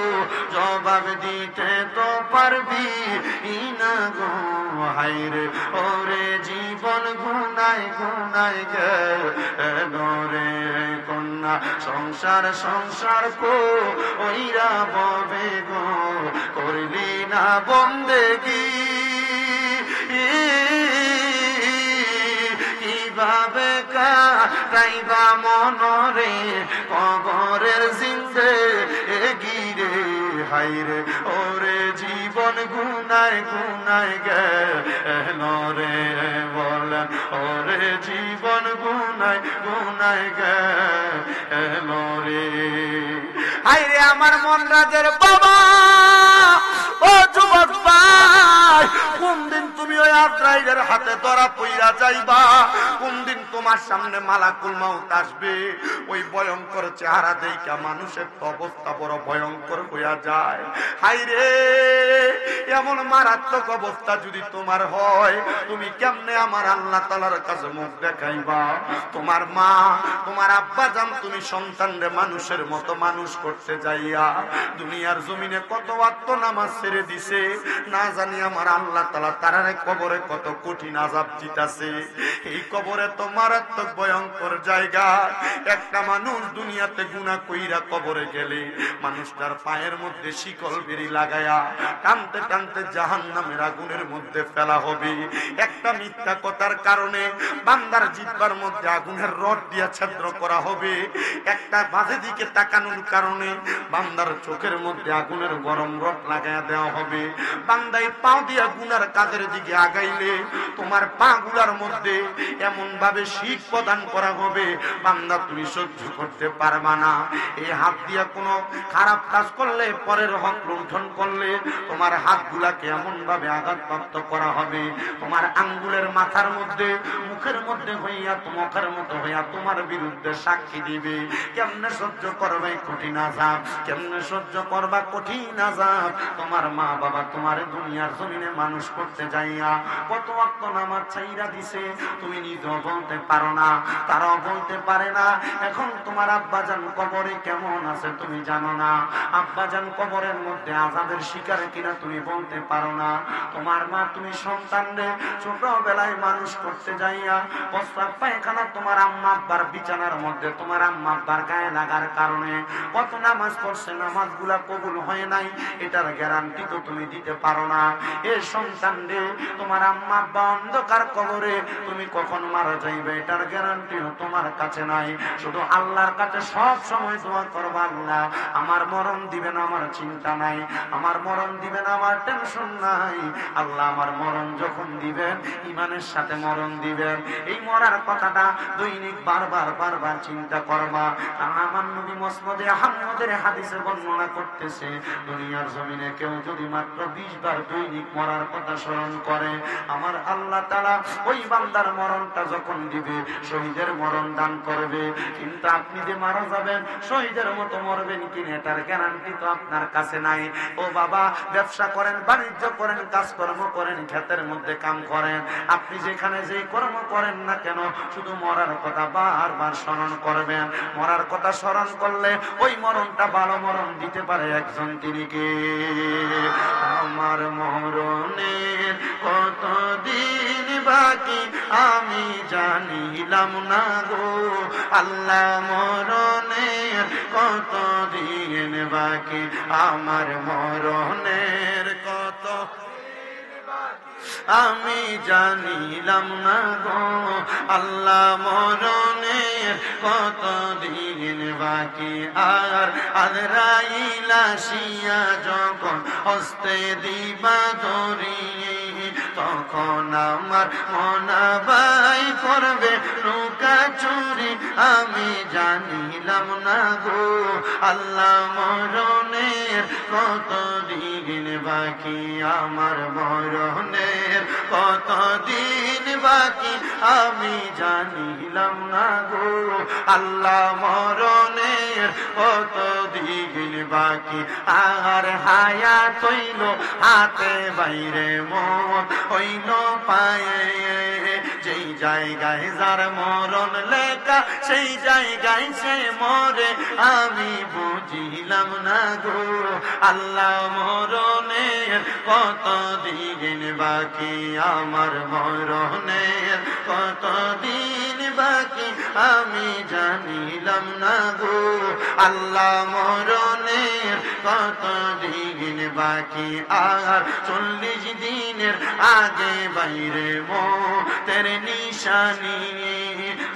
জবাব দিতে তো পারবি না গো, হাইরে ওরে জীবন গুনাই গুনাই গেল রে, কন্যা সংসার সংসার কইরা ববে গো, করলি না বন্দেগী, কিভাবে কাটাইবা মনরে কবরের জিন্দে গিরে, হাইরে ওরে জীবন গুনাই গুনাই গেল রে, বলেন ওরে জীবন গুনাই গুনাই গেল রে। হাইরে আমার মন রাজের বাবা, ও যুবক ভাই, কোন দিন তুমি ওই আজরাইলের হাতে ধরা পইরা যাইবা, কোন দিন তোমার সামনে মালাকুল মাউত আসবে, ওই ভয়ঙ্কর চেহারা দেইখা মানুষের তো অবস্থা বড় ভয়ঙ্কর হইয়া যায়। হাইরে এমন মারাত্মক অবস্থা যদি তোমার হয়, তুমি কেমনে আমার আল্লাহ তাআলার কাছে মুখ দেখাইবা? তোমার মা, তোমার আব্বা জান, তুমি সন্তানরে মানুষের মতো মানুষ করতে যাইয়া দুনিয়ার জমিনে কত ওয়াক্ত নামাজ ছেড়ে দিছে, না জানি আমার আল্লাহ তাআলা তারারে কবরে কত কঠিন আযাব দিতাছে। এই কবরে তো মারাত্মক ভয়ঙ্কর জায়গা। একটা মানুষ দুনিয়াতে গুনাহ কইরা কবরে গেলে মানুষটার পায়ের মধ্যে শিকল বেরি লাগায়া টানতে টানতে জাহান্নামের আগুনের মধ্যে ফেলা হবে। একটা মিথ্যা কথার কারণে বান্দার জিহ্বার মধ্যে আগুনের রড দিয়া ছিদ্র করা হবে। একটা বাজে দিকে তাকানোর কারণে বান্দার চোখের মধ্যে আগুনের গরম রড লাগায়া দেওয়া হবে। বান্দায় পাও দিয়া গুনার কাজের দিকে আগাইলে তোমার পাগুলার মধ্যে এমন ভাবে শীত প্রদান করা হবে বান্দা তুমি সহ্য করতে পারবা না। এই হাত দিয়া কোনো খারাপ কাজ করলে, পরের হক লুণ্ঠন করলে তোমার হাতগুলাকে এমন ভাবে আঘাতপ্রাপ্ত করা হবে, তোমার আঙ্গুলের মাথার মধ্যে মুখের মধ্যে হইয়া মুখের মতো হইয়া তোমার বিরুদ্ধে সাক্ষী দিবে। কেমনে সহ্য করবে কঠিন আযাব, কেমনে সহ্য করবা কঠিন আযাব। তোমার মা বাবা তোমার দুনিয়ার জমিনে মানুষ করতে যাইয়া কত ওয়াক্ত নামাজ ছাইরা দিছে, তুমি নিজেও বলতে পারো না, তারাও বলতে পারে না। এখন তোমার আব্বাজান কবরে কেমন আছে তুমি জানো না, আব্বাজান কবরের মধ্যে আযাবের শিকার কিনা তুমি বলতে পারো না। তোমার মা তুমি সন্তানরে ছোটবেলায় মানুষ করতে যাইয়া প্রস্রাব পায়খানা তোমার আম্মা আব্বার বিছানার মধ্যে তোমার আম্মা আব্বার গায়ে লাগার কারণে কত নামাজ পড়ছে, নামাজগুলা কবুল হয় নাই, এটার গ্যারান্টি তো তুমি দিতে পারো না। এ সন্তান রে, তোমার আম্মা আব্বা অন্ধকার কবরে, তুমি কখন মারা যাইবে এটার গ্যারান্টিও তোমার কাছে নাই। শুধু আল্লাহর কাছে সব সময় দোয়া করবা, আল্লাহ আমার মরণ দিবেন, আমার চিন্তা নাই, আমার মরণ দিবেন, আমার টেনশন নাই। আল্লাহ আমার মরণ যখন দিবেন ঈমানের সাথে মরণ দিবেন। এই মরার কথাটা দৈনিক বারবার বারবার চিন্তা করবা। কারণ আমার নবী মুসনদে আহমদের হাদিসে বর্ণনা করতেছে, দুনিয়ার জমিনে কেউ যদি মাত্র 20 বার দৈনিক মরার কথা স্মরণ করে, আমার আল্লাহ তাআলা ওই বান্দার মরণটা যখন দিবে শহীদের মরণ দান করবে। কিন্তু আপনি যে মারা যাবেন শহীদের মতো মরবেন কিনা এটার গ্যারান্টি তো আপনার কাছে নাই। ও বাবা, ব্যবসা করেন, বাণিজ্য করেন, কাজকর্ম করেন, ক্ষেতের মধ্যে কাম করেন, আপনি যেখানে যেই কর্ম করেন না কেন শুধু মরার কথা বারবার স্মরণ করবেন। মরার কথা স্মরণ করলে ওই মরণটা ভালো মরণ দিতে পারে একজন, তিনি কে? আমার মরণের কতদিন বাকি আমি জানিলাম না গো আল্লাহ, মরণের কতদিন বাকি, আমার মরণের কত আমি জানিলাম না গো আল্লাহ, মরণের কতদিন বাকি। আর আজরাইল আসিয়া যখন হস্তে দিবা ধরি, তখন আমার মনাবাই করবে লুকা চুরি, আমি জানিলাম না গো আল্লাহ, মরণের কতদিন বাকি, আমার মরণের কতদিন বাকি আমি জানিলাম না গো আল্লাহ, মরণের কতদিন বাকি। আর হায়াত হইল হাতে বাইরে, মত হইল পায়ে, যেই জায়গায় যার মরণ লেখা সেই জায়গায় সে মরে, আমি বুঝিলাম না গো আল্লাহ, মরণের কতদিন বাকি, আমার মরণের কতদিন বাকি আমি জানিলাম না গো আল্লাহ, মরণের কতদিন বাকি। আর 40 দিনের আগে বাইরে মতের নিশানি,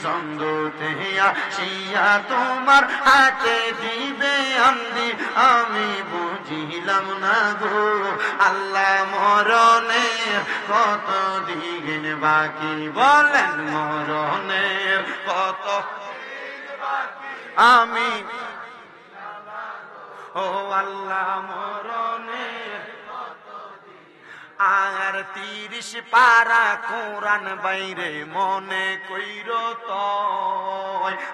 সঙ্গতে আসিয়া তোমার হাতে দিবে আন্দি, আমি বুঝিলাম না গো আল্লাহ, মরণের কতদিন বাকি। বলেন মরণের কত আমি, ও আল্লাহ মরণের। আর 30 পারা কোরআন বাইরে মনে কইর তো,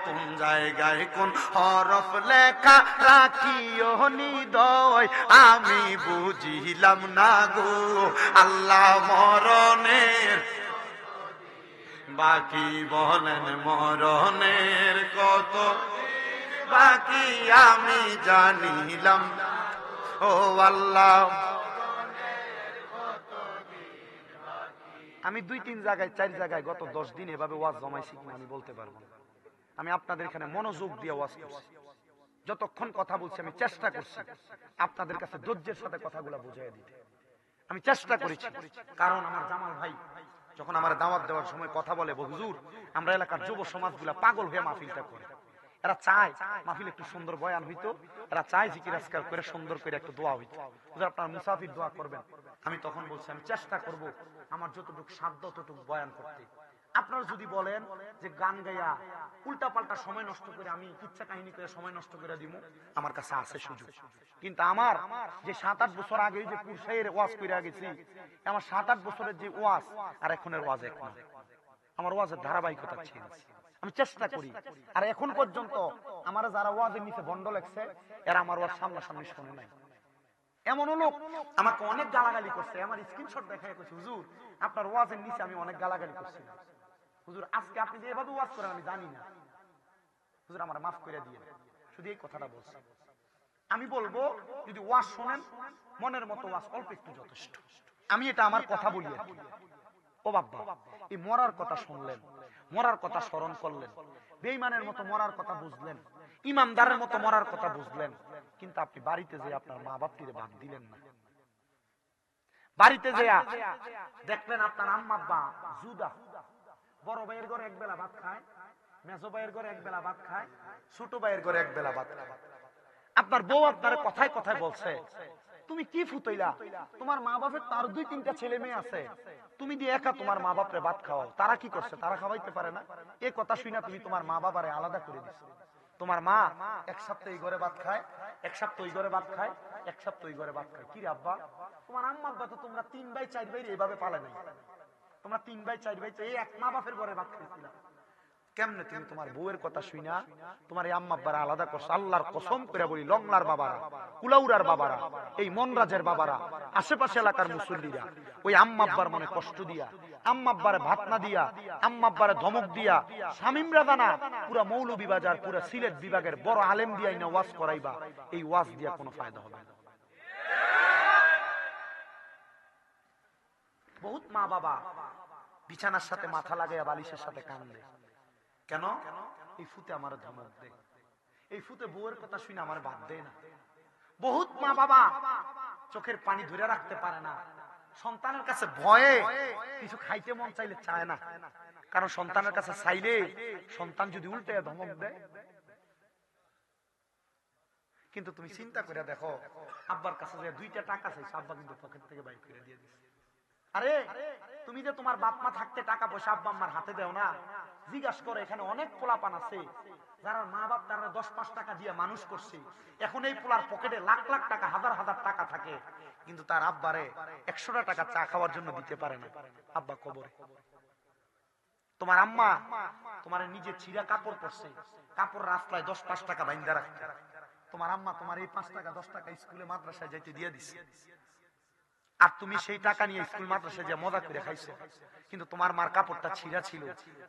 কোন জায়গায় কোন হরফ লেখা রাখিও নিদয়, আমি বুঝিলাম না গো আল্লাহ, মরণের বাকি। বলেন মরণের কত বাকি আমি জানিলাম ও আল্লাহ। আমি 2-3 জায়গায় 4 জায়গায় গত 10 দিন এভাবে ওয়াজ জমাইছি কিনা আমি বলতে পারবো না। আমি আপনাদের এখানে মনোযোগ দিয়ে ওয়াজ করছি, যতক্ষণ কথা বলছি আমি চেষ্টা করছি আপনাদের কাছে ধৈর্যের সাথে কথাগুলো বুঝিয়ে দিতে। আমি চেষ্টা করেছি, কারণ আমার জামাল ভাই যখন আমার দাওয়াত দেওয়ার সময় কথা বলে, হুজুর আমরা এলাকার যুব সমাজগুলা পাগল হয়ে মাহফিলটা করে, এরা চায় মাহফিল একটু সুন্দর বয়ান হইতো, এরা চায় জিকির আজকার করে সুন্দর করে একটু দোয়া হইতো, হুজুর আপনারা মুসাফির দোয়া করবেন। আমি তখন বলছি আমি চেষ্টা করব আমার যতটুকু সাধ্য ততটুকু বয়ান করতে। আপনারা যদি বলেন যে গান গাইয়া উল্টা পাল্টা সময় নষ্ট করে আমি কিচ্ছা কাহিনী করে সময় নষ্ট করে দিব, আমার কাছে আছে সুযোগ। কিন্তু আমার যে 7-8 বছর আগে যে কুরসাইয়ের ওয়াজ করে গেছি, আমার 7-8 বছরের যে ওয়াজ আর এখনের ওয়াজ এক না। আমার ওয়াজের ধারাবাহিকতা চেঞ্জ। আমি চেষ্টা করি, আর এখন পর্যন্ত আমার যারা ওয়াজের নিচে বন্ড লেগছে এরা আমার ওয়াজ সামনাসামনি শোনে নাই। এমন লোক আমাকে অনেক গালাগালি করছে, আমার স্ক্রিনশট দেখায় কইছে হুজুর আপনার ওয়াজের নিচে আমি অনেক গালাগালি করছি, হুজুর আজকে আপনি যে এভাবে ওয়াজ করেন আমি জানি না, হুজুর আমার মাফ করে দিয়ে। শুধু এই কথাটা বলছি। আমি বলবো যদি ওয়াজ শোনেন মনের মতো ওয়াজ অল্প একটু যথেষ্ট। আমি এটা আমার কথা বলি আর কি। ও বাবা, এই মরার কথা শুনলেন, মরার কথা স্মরণ করলেন, বেঈমানের মতো মরার কথা বুঝলেন, ইমানদারের মতো মরার কথা বুঝলেন, কিন্তু আপনি বাড়িতে যে আপনার মা বাপটিরে ভাত দিলেন না। বাড়িতে যে দেখলেন আপনার আম্মা আব্বা জুদা, বড় ভাইয়ের ঘরে এক বেলা ভাত খায়, মেজো ভাইয়ের ঘরে এক বেলা ভাত খায়, ছোট ভাইয়ের ঘরে এক বেলা ভাত খায়। আপনার বউ আপনার কথায় কথায় বলছে তুমি কি ফুটাইলা, তোমার মা বাপের তার 2-3টা ছেলে মেয়ে আছে, তুমি দিয়ে একা তোমার মা বাপরে ভাত খাওয়াও, তারা কি করছে, তারা খাওয়াইতে পারে না? এই কথা শুনে তুমি তোমার মা বাবারে আলাদা করে দিছো। তোমার মা এক সপ্তাহ এই ঘরে ভাত খায়, এক সপ্তাহ ওই ঘরে ভাত খায়, এক সপ্তাহ ওই ঘরে ভাত খায়। কি রে আব্বা, তোমার আম্মা আব্বা তো তোমরা 3 ভাই 4 ভাই এইভাবে পালে নাই, তোমরা 3 ভাই 4 ভাই তো এই এক মা বাপের ঘরে ভাত খাইছিলা। কেমনে তুমি তোমার বউয়ের কথা শুইনা তোমার এই আম্মা আব্বারা আলাদা করছো? আল্লাহর কসম করে বলি, লংলার বাবারা, কুলাউড়ার বাবারা, এই মনরাজের বাবারা, আশেপাশে এলাকার মুসল্লিরা ওই আম্মা আব্বার মনে কষ্ট দিয়া, আম্মা আব্বারে ভাত না দিয়া, আম্মা আব্বারে ধমক দিয়া, শামিমরা দানা পুরা মৌলভীবাজার পুরা সিলেট বিভাগের বড় আলেম দিয়া না ওয়াজ করাইবা, এই ওয়াজ দিয়া কোনো ফায়দা হবে না। বহুত মা বাবা বিছানার সাথে মাথা লাগাইয়া বালিশের সাথে কান্দে, কেন? এই ফুতে আমার ধমক দে, এই ফুতে বউয়ের কথা শুনে আমার বাদ দেয় না। বহুত মা বাবা চোখের পানি ধরে রাখতে পারে না, সন্তানের কাছে ভয়ে কিছু খাইতে মন চাইলে চায় না, কারণ সন্তানের কাছে চাইলে সন্তান যদি উল্টে ধমক দেয়। কিন্তু তুমি চিন্তা করে দেখো, আব্বার কাছে যে 2টা টাকা চাইছে, আব্বা কিন্তু পকেট থেকে বাইর করে দিয়ে দিচ্ছে। আরে তুমি যে তোমার বাপ মা থাকতে টাকা পয়সা আব্বা আম্মার হাতে দেও না, জিজ্ঞাসা করে এখানে অনেক পোলাপান আছে যারা মা বাপ তারা 10-5 টাকা দিয়ে মানুষ করছে, এখন এই পোলার পকেটে লাখ লাখ টাকা, হাজার হাজার টাকা থাকে, কিন্তু তার আব্বারে 100টা টাকা চা খাওয়ার জন্য দিতে পারে না, আব্বা কবরে। তোমার আম্মা তোমার নিজে ছিঁড়া কাপড় পরছে, কাপড় রাস্তায় 10-5 টাকা বাইন্দা রাখতে, তোমার আম্মা তোমার এই 5 টাকা 10 টাকা স্কুলে মাদ্রাসায় যাইতে দিয়ে দিছে, আর তুমি সেই টাকা নিয়ে স্কুল মাদ্রাসায় যে মজা করে খাইছো। কিন্তু তোমার মার কাপড়টা ছিঁড়া ছিল,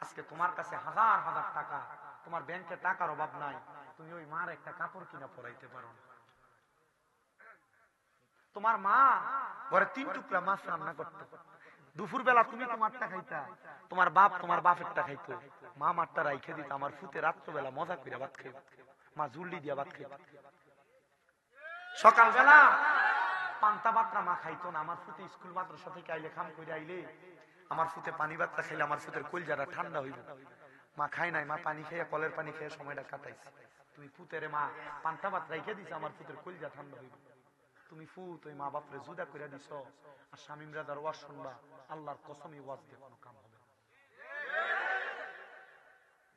আজকে তোমার কাছে হাজার হাজার টাকা, তোমার ব্যাংকে টাকার অভাব নাই, তুমি ওই মার একটা কাপড় কিনা পরাইতে পারো না। তোমার মা ঘরে 3 টুকরা মাছ রান্না করতো, দুপুর বেলা তুমি তোমারটা খাইতা, তোমার বাপ তোমার বাপেরটা খাইতো, মা মারটা রাইখে দিত, আমার ফুতে রাত্রবেলা মজা করে ভাত খাইত, মা জুল্লি দিয়া ভাত খাইত। সকালবেলা পান্তা ভাতটা মা খাইতো না, আমার ফুতে স্কুল মাদ্রাসা থেকে আইলে খাম করে আইলে আমার ফুতে পানি ভাতটা খাইলে আমার ফুতের কলজাটা ঠান্ডা হইব, মা খাই নাই, মা পানি খেয়ে কলের পানি খেয়ে সময়টা কাটাইছে। তুমি ফুতেরে মা পান্তা ভাত রাইখে দিছে, আমার ফুতের কলজা ঠান্ডা হইব। তুমি ফুত ওই মা বাপরে জুদা করে দিছ, আর শামিম রাজার ওয়াজ শুনবা, আল্লাহর কসম এই ওয়াজ দিয়ে কোনো কাম হবে।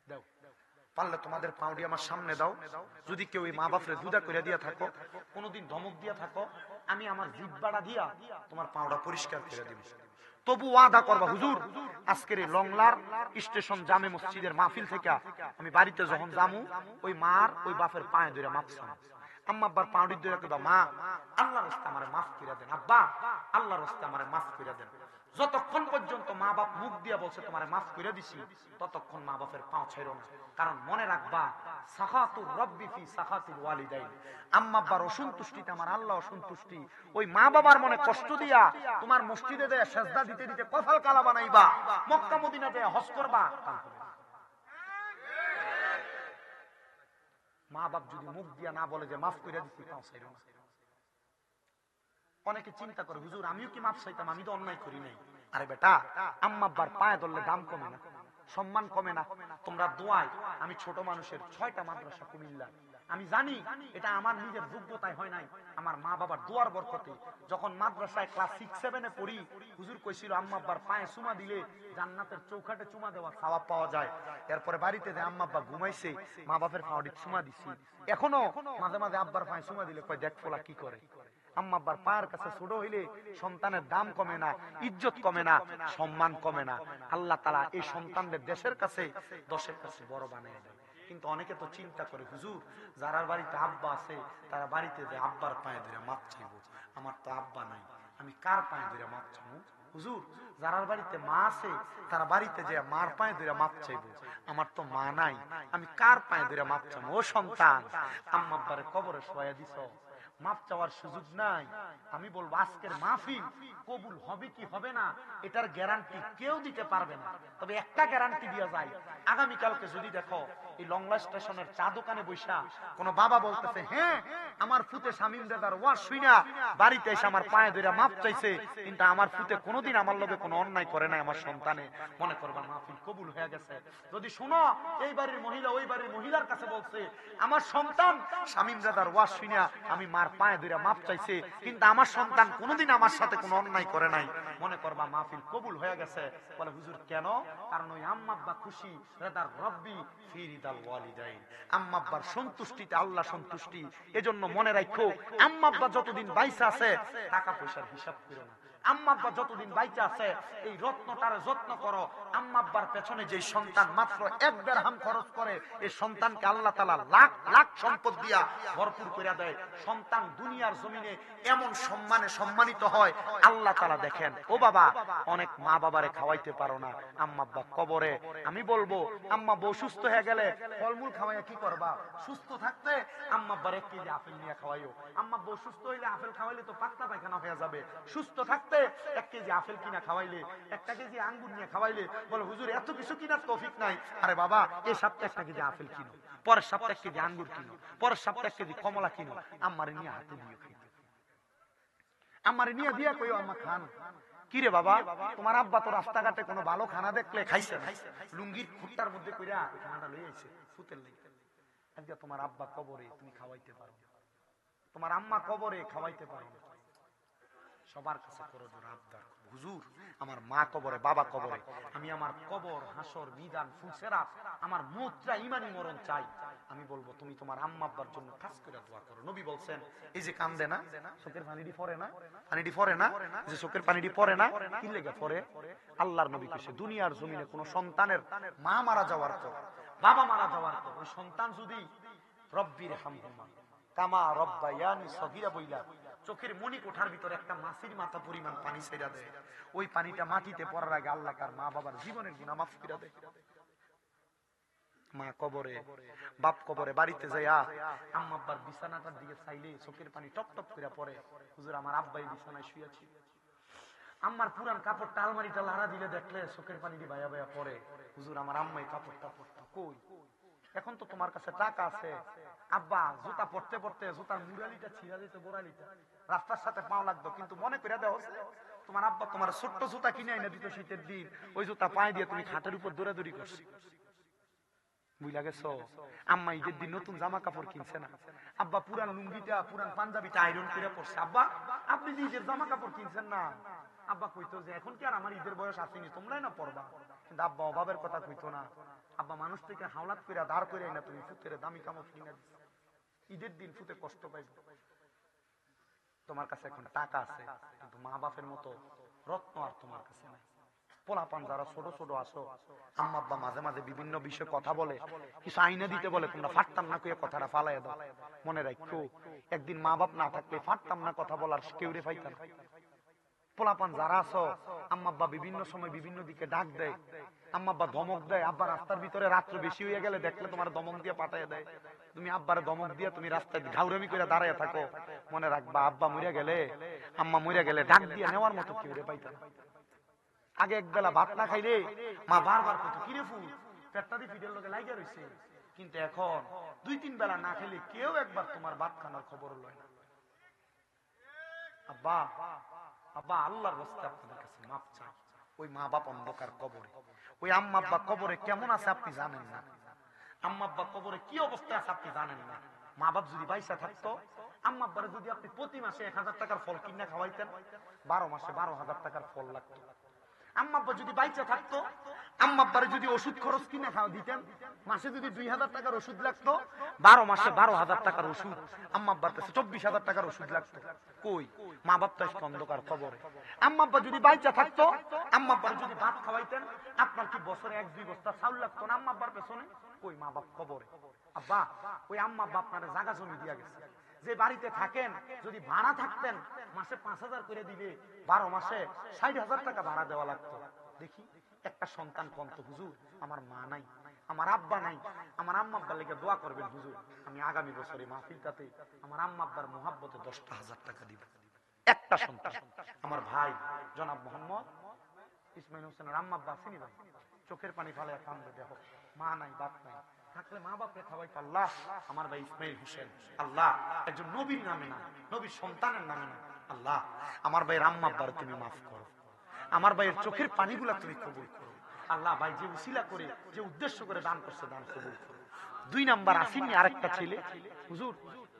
দাও পারলে তোমাদের পাউডি আমার সামনে দাও, যদি কেউ এই মা বাপরে জুদা করে দিয়া থাকো, কোনোদিন ধমক দিয়া থাকো, আমি আমার জিহ্বাটা দিয়া তোমার পাউডা পরিষ্কার করে দিব। তবু ওয়াদা করবা হুজুর আজকের এই লংলার স্টেশন জামে মসজিদের মাহফিল থেকে আমি বাড়িতে যখন যামু, ওই মার ওই বাপের পায়ে ধরে মাপ চাম, আম্মা আব্বার পাউডি ধরে কইবা মা আল্লাহর রাস্তে আমারে মাফ করে দেন, আব্বা আল্লাহর রাস্তে আমারে মাফ করে দেন। যতক্ষণ পর্যন্ত মা বাপ মুখ দিয়া বলছে তোমারে মাফ করে দিছি, ততক্ষণ মা বাপের পাও ছাইরো না, কারণ মনে রাখবা সাখাতুর রব্বি ফি সাখাতিল ওয়ালিদাইন, আম্মা আব্বার অসন্তুষ্টিতে আমার আল্লাহ অসন্তুষ্টি। ওই মা বাবার মনে কষ্ট দিয়া তোমার মসজিদে দেয়া সেজদা দিতে দিতে কফাল কালা বানাইবা, মক্কা মদিনা দেয়া হজ করবা, মা বাপ যদি মুখ দিয়া না বলে যে মাফ করে দিচ্ছি, পাও ছাইরো না। অনেকে চিন্তা করে হুজুর আমিও কি মাফ চাইতাম, আমি তো অন্যায় করি নাই। আরে বেটা, আম্মা আব্বার পায়ে ধরলে দাম কমে না, সম্মান কমে না। তোমরা দোয়ায়, আমি ছোট মানুষের 6টা মাদ্রাসা কুমিল্লা, আমি জানি এটা আমার নিজের যোগ্যতায় হয় নাই, আমার মা বাবার দোয়ার বরকতে। যখন মাদ্রাসায় ক্লাস 6-7 পড়ি, হুজুর কইছিল আম্মা আব্বার পায়ে চুমা দিলে জান্নাতের চৌখাটে চুমা দেওয়ার সওয়াব পাওয়া যায়। এরপরে বাড়িতে যে আম্মা আব্বা ঘুমাইছে, মা বাপের পায়ে চুমা দিছি। এখনো মাঝে মাঝে আব্বার পায়ে চুমা দিলে কয় দেখ ফোলা কি করে। আম্মা আব্বার পায়ের কাছে ছোট হইলে সন্তানের দাম কমে না, ইজ্জত কমে না, সম্মান কমে না। আল্লাহ তাআলা এই সন্তানদের দেশের কাছে, দশের কাছে বড় বানিয়ে দেয়। কিন্তু অনেকে তো চিন্তা করে, হুজুর যারার বাড়িতে আব্বা আছে তারা বাড়িতে যে আব্বার পায়ে ধরে মাপ চাইবো, আমার তো আব্বা নাই, আমি কার পায়ে ধরে মাপ চাইবো? হুজুর যারার বাড়িতে মা আছে তারা বাড়িতে যে মার পায়ে ধরে মাপ চাইবো, আমার তো মা নাই, আমি কার পায়ে ধরে মাপ চাইবো? ও সন্তান, আম্মা আব্বারে কবরে শোয়া দিছ, মাপ চাওয়ার সুযোগ নাই। আমি বলবো আজকের মাহফিল কবুল হবে কি হবে না এটার গ্যারান্টি কেউ দিতে পারবে না। তবে একটা গ্যারান্টি দেওয়া যায়, আগামীকালকে যদি দেখো এই লংলা স্টেশনের চা দোকানে বৈশা কোন বাবা বলতেছে, হ্যাঁ আমার ফুতে শামীম দাদার ওয়াজ শুইনা বাড়িতে এসে আমার পায়ে ধরে মাপ চাইছে, কিন্তু আমার ফুতে কোনোদিন আমার লগে কোনো অন্যায় করে নাই, আমার সন্তানে, মনে করবা মাহফিল কবুল হয়ে গেছে। যদি শুনো এই বাড়ির মহিলা ওই বাড়ির মহিলার কাছে বলছে, আমার সন্তান শামীম দাদার ওয়াজ শুইনা আমি মার পায়ে ধরে মাপ চাইছে, কিন্তু আমার সন্তান কোনোদিন আমার সাথে কোনো অন্যায় করে নাই, মনে করবা মাহফিল কবুল হয়ে গেছে। বলে হুজুর কেন? কারণ ওই আম্মা আব্বা খুশি, রেদার রব্বি ফি রিদাল ওয়ালিদাইন, আম্মা আব্বার সন্তুষ্টিতে আল্লাহ সন্তুষ্টি। এজন্য মনে রাখো, আম্মা আব্বা যতদিন বাইসা আছে টাকা পয়সার হিসাব করো না। আম্মা আব্বা যতদিন বাইচা আছে এই রত্নটার যত্ন করো। আম্মা আব্বার পেছনে যে সন্তান মাত্র 1 দিরহাম খরচ করে, এই সন্তানকে আল্লাহ তাআলা লাখ লাখ সম্পদ দিয়া ভরপুর করে দেয়। সন্তান দুনিয়ার জমিনে এমন সম্মানে সম্মানিত হয়, আল্লাহ তাআলা দেখেন। ও বাবা, অনেক মা বাবারে খাওয়াইতে পারো না, আম্মা আব্বা কবরে। আমি বলবো আম্মা বউ সুস্থ হয়ে গেলে ফলমূল খাওয়াইয়া কি করবা? সুস্থ থাকতে আম্মা আব্বার 1 কেজি আপেল নিয়ে খাওয়াইও। আম্মা বউ সুস্থ হইলে আপেল খাওয়াইলে তো পাতলা পায়খানা হয়ে যাবে। সুস্থ থাকতে 1 কেজি আপেল কিনা খাওয়াইলে, 1 কেজি আঙ্গুর নিয়ে খাওয়াইলে বলে হুজুর এত কিছু কিনার তৌফিক নাই। আরে বাবা, এই সপ্তাহে 1 কেজি আপেল কিনো, পরের সপ্তাহে 1 কেজি আঙ্গুর কিনো, পরের সপ্তাহে 1 কেজি কমলা কিনো, আম্মারে নিয়ে হাতে দিয়ে খাইতে, আম্মারে নিয়ে দিয়া কইও আম্মা খান। কিরে বাবা, তোমার আব্বা তো রাস্তাঘাটে কোনো ভালো খানা দেখলে খাইছে না, লুঙ্গির খুঁটটার মধ্যে কইরা খানাটা লই আইছে ফুতের লাগি। আজকে তোমার আব্বা কবরে, তুমি খাওয়াইতে পারো না, তোমার আম্মা কবরে খাওয়াইতে পারো না। সবার কাছে করো জোর আবদার, হুজুর আমার মা কবরে, বাবা কবরে, আমি আমার কবর, হাসর, মিজান, ফুলসেরাত, আমার মুত্রা ইমানি মরণ চাই। আমি বলবো তুমি তোমার আম্মা আব্বার জন্য খাস করে দোয়া করো। নবী বলছেন, এই যে কান্দে না, চোখের পানিটি পড়ে না, পানিটি পড়ে না, যে চোখের পানিটি পড়ে না, কি লেগে পড়ে? আল্লাহর নবী কইছে, দুনিয়ার জমিনে কোন সন্তানের মা মারা যাওয়ার পর, বাবা মারা যাওয়ার পর ওই সন্তান যদি রব্বির হামহুমা কামা রব্বায়ানি সগীরা বইলা চোখের মনি কোঠার ভিতরে একটা মাছির মাথা পরিমাণ পানি ছেড়া দেয়, ওই পানিটা মাটিতে পড়ার আগে আল্লাহ তার মা বাবার জীবনের গুনাহ মাফ করে দেয়। মা কবরে, বাপ কবরে, বাড়িতে যাইয়া আম্মা আব্বার বিছানাটার দিকে চাইলে চোখের পানি টপ টপ করে পড়ে, হুজুর আমার আব্বাই বিছানায় শুয়ে আছে। আম্মার পুরান কাপড়টা আলমারিটা লাড়া দিলে দেখলে চোখের পানি দিয়ে ভাইয়া ভাইয়া পড়ে, হুজুর আমার আম্মাই কাপড়টা পরতো কই? এখন তো তোমার কাছে টাকা আছে, আব্বা জুতা পড়তে পড়তে জুতার মুরালিটা ছিঁড়া দিতে, গোড়ালিটা রাস্তার সাথে পাও লাগতো, কিন্তু মনে করে দেওয়া তোমার আব্বা তোমার ছোট্ট জুতা কিনে এনে দিত শীতের দিন, ওই জুতা পায়ে দিয়ে তুমি খাটের উপর দৌড়াদৌড়ি করছি, বুঝলা গেছো? আম্মা ঈদের দিন নতুন জামা কাপড় কিনছে না, আব্বা পুরান লুঙ্গিটা পুরান পাঞ্জাবিটা আয়রন করে পড়ছে। আব্বা আপনি যে ঈদের জামা কাপড় কিনছেন না, আব্বা কইতো যে এখন কি আর আমার ঈদের বয়স আসেনি, তোমরাই না পড়বা। কিন্তু আব্বা অভাবের কথা কইতো না, আব্বা মানুষ থেকে হাওলাত করে ধার করে না তুমি ফুতের দামি কামড় কিনে দিচ্ছ, ঈদের দিন ফুতে কষ্ট পাইবে। তোমার কাছে এখন টাকা আছে, কিন্তু মা বাপের মতো রত্ন আর তোমার কাছে নাই। পোলাপান যারা ছোট ছোট আসো, আম্মা আব্বা মাঝে মাঝে বিভিন্ন বিষয়ে কথা বলে, কিছু আইনা দিতে বলে, তোমরা ফাটতাম না কইয়া কথাটা ফালাইয়া দাও। মনে রাখো, একদিন মা বাপ না থাকলে ফাটতাম না কথা বলার কেউ রে পাইতাম। পোলাপান যারা আছো, আম্মা আব্বা বিভিন্ন সময় বিভিন্ন দিকে ডাক দেয়, আম্মা আব্বা ধমক দেয়, আব্বা রাস্তার ভিতরে রাত্র বেশি হয়ে গেলে দেখলে তোমার ধমক দিয়ে পাঠায় দেয়, তুমি আব্বারে ধমক দিয়ে তুমি রাস্তায় ঘাউরামি করে দাঁড়ায় থাকো। মনে রাখবা, আব্বা মরিয়া গেলে, আম্মা মরিয়া গেলে ডাক দিয়ে নেওয়ার মতো কেউ রে পাইতাম। আগে এক বেলা ভাত না খাইলে মা বারবার কইতো, কিরে ফুল পেটটা দিয়ে ফিডের লোকে লাগিয়ে রয়েছে, কিন্তু এখন 2-3 বেলা না খেলে কেউ একবার তোমার ভাত খানার খবর লয় না। আব্বা আব্বা আল্লাহর রাস্তায় আপনাদের কাছে মাপ চাই। ওই মা বাপ অন্ধকার কবরে, ওই আম্মা আব্বা কবরে কেমন আছে আপনি জানেন না, আম্মা আব্বা কবরে কি অবস্থা আছে আপনি জানেন না। মা বাপ যদি বাইসা থাকতো, আম্মা আব্বারে যদি আপনি প্রতি মাসে 1000 টাকার ফল কিনে খাওয়াইতেন, 12 মাসে 12,000 টাকার ফল লাগতো। আম্মা আব্বা যদি বাইচা থাকতো, আম্মা আব্বারে যদি ওষুধ খরচ কিনে খাওয়া দিতেন, মাসে যদি 2000 টাকার ওষুধ লাগতো, 12 মাসে 12,000 টাকার ওষুধ, আম্মা আব্বার কাছে 24,000 টাকার ওষুধ লাগতো। কই? মা বাপ তো আজকে অন্ধকার কবরে। আম্মা আব্বা যদি বাইচা থাকতো, আম্মা আব্বার যদি ভাত খাওয়াইতেন, আপনার কি বছরে 1-2 বস্তা চাউল লাগতো না আম্মা আব্বার পেছনে? কই? মা বাপ কবরে। আব্বা, ওই আম্মা আব্বা আপনার জায়গা জমি দিয়া গেছে। যে বাড়িতে থাকেন, যদি ভাড়া থাকতেন, মাসে 5,000 করে দিলে 12 মাসে 60,000 টাকা ভাড়া দেওয়া লাগতো। দেখি একটা সন্তান কন্ত, হুজুর আমার মা নাই, আমার আব্বা নাই, আমার আম্মা আব্বার লেগে দোয়া করবেন হুজুর, আমি আগামী বছরে মাহফিলটাতে আমার আম্মা আব্বার মোহাব্বতে 10,000 টাকা দিব। একটা সন্তান। আমার ভাই জনাব মোহাম্মদ ইসমাইল হোসেনের আম্মা আব্বা আসেনি ভাই, চোখের পানি ফেলে কান্দে, দেখো মা নাই বাপ নাই, থাকলে মা বাপরে খাওয়াইতো আল্লাহ। আমার ভাই ইসমাইল হোসেন, আল্লাহ একজন নবীর নামে না, নবীর সন্তানের নামে না, আল্লাহ আমার ভাইয়ের আম্মা আব্বার তুমি মাফ করো, আমার ভাইয়ের চোখের পানিগুলা তুমি কবুল করো। আল্লাহ ভাই যে উসিলা করে, যে উদ্দেশ্য করে দান করছে, দান কবুল করো। 2 নাম্বার আসেননি আরেকটা ছেলে, হুজুর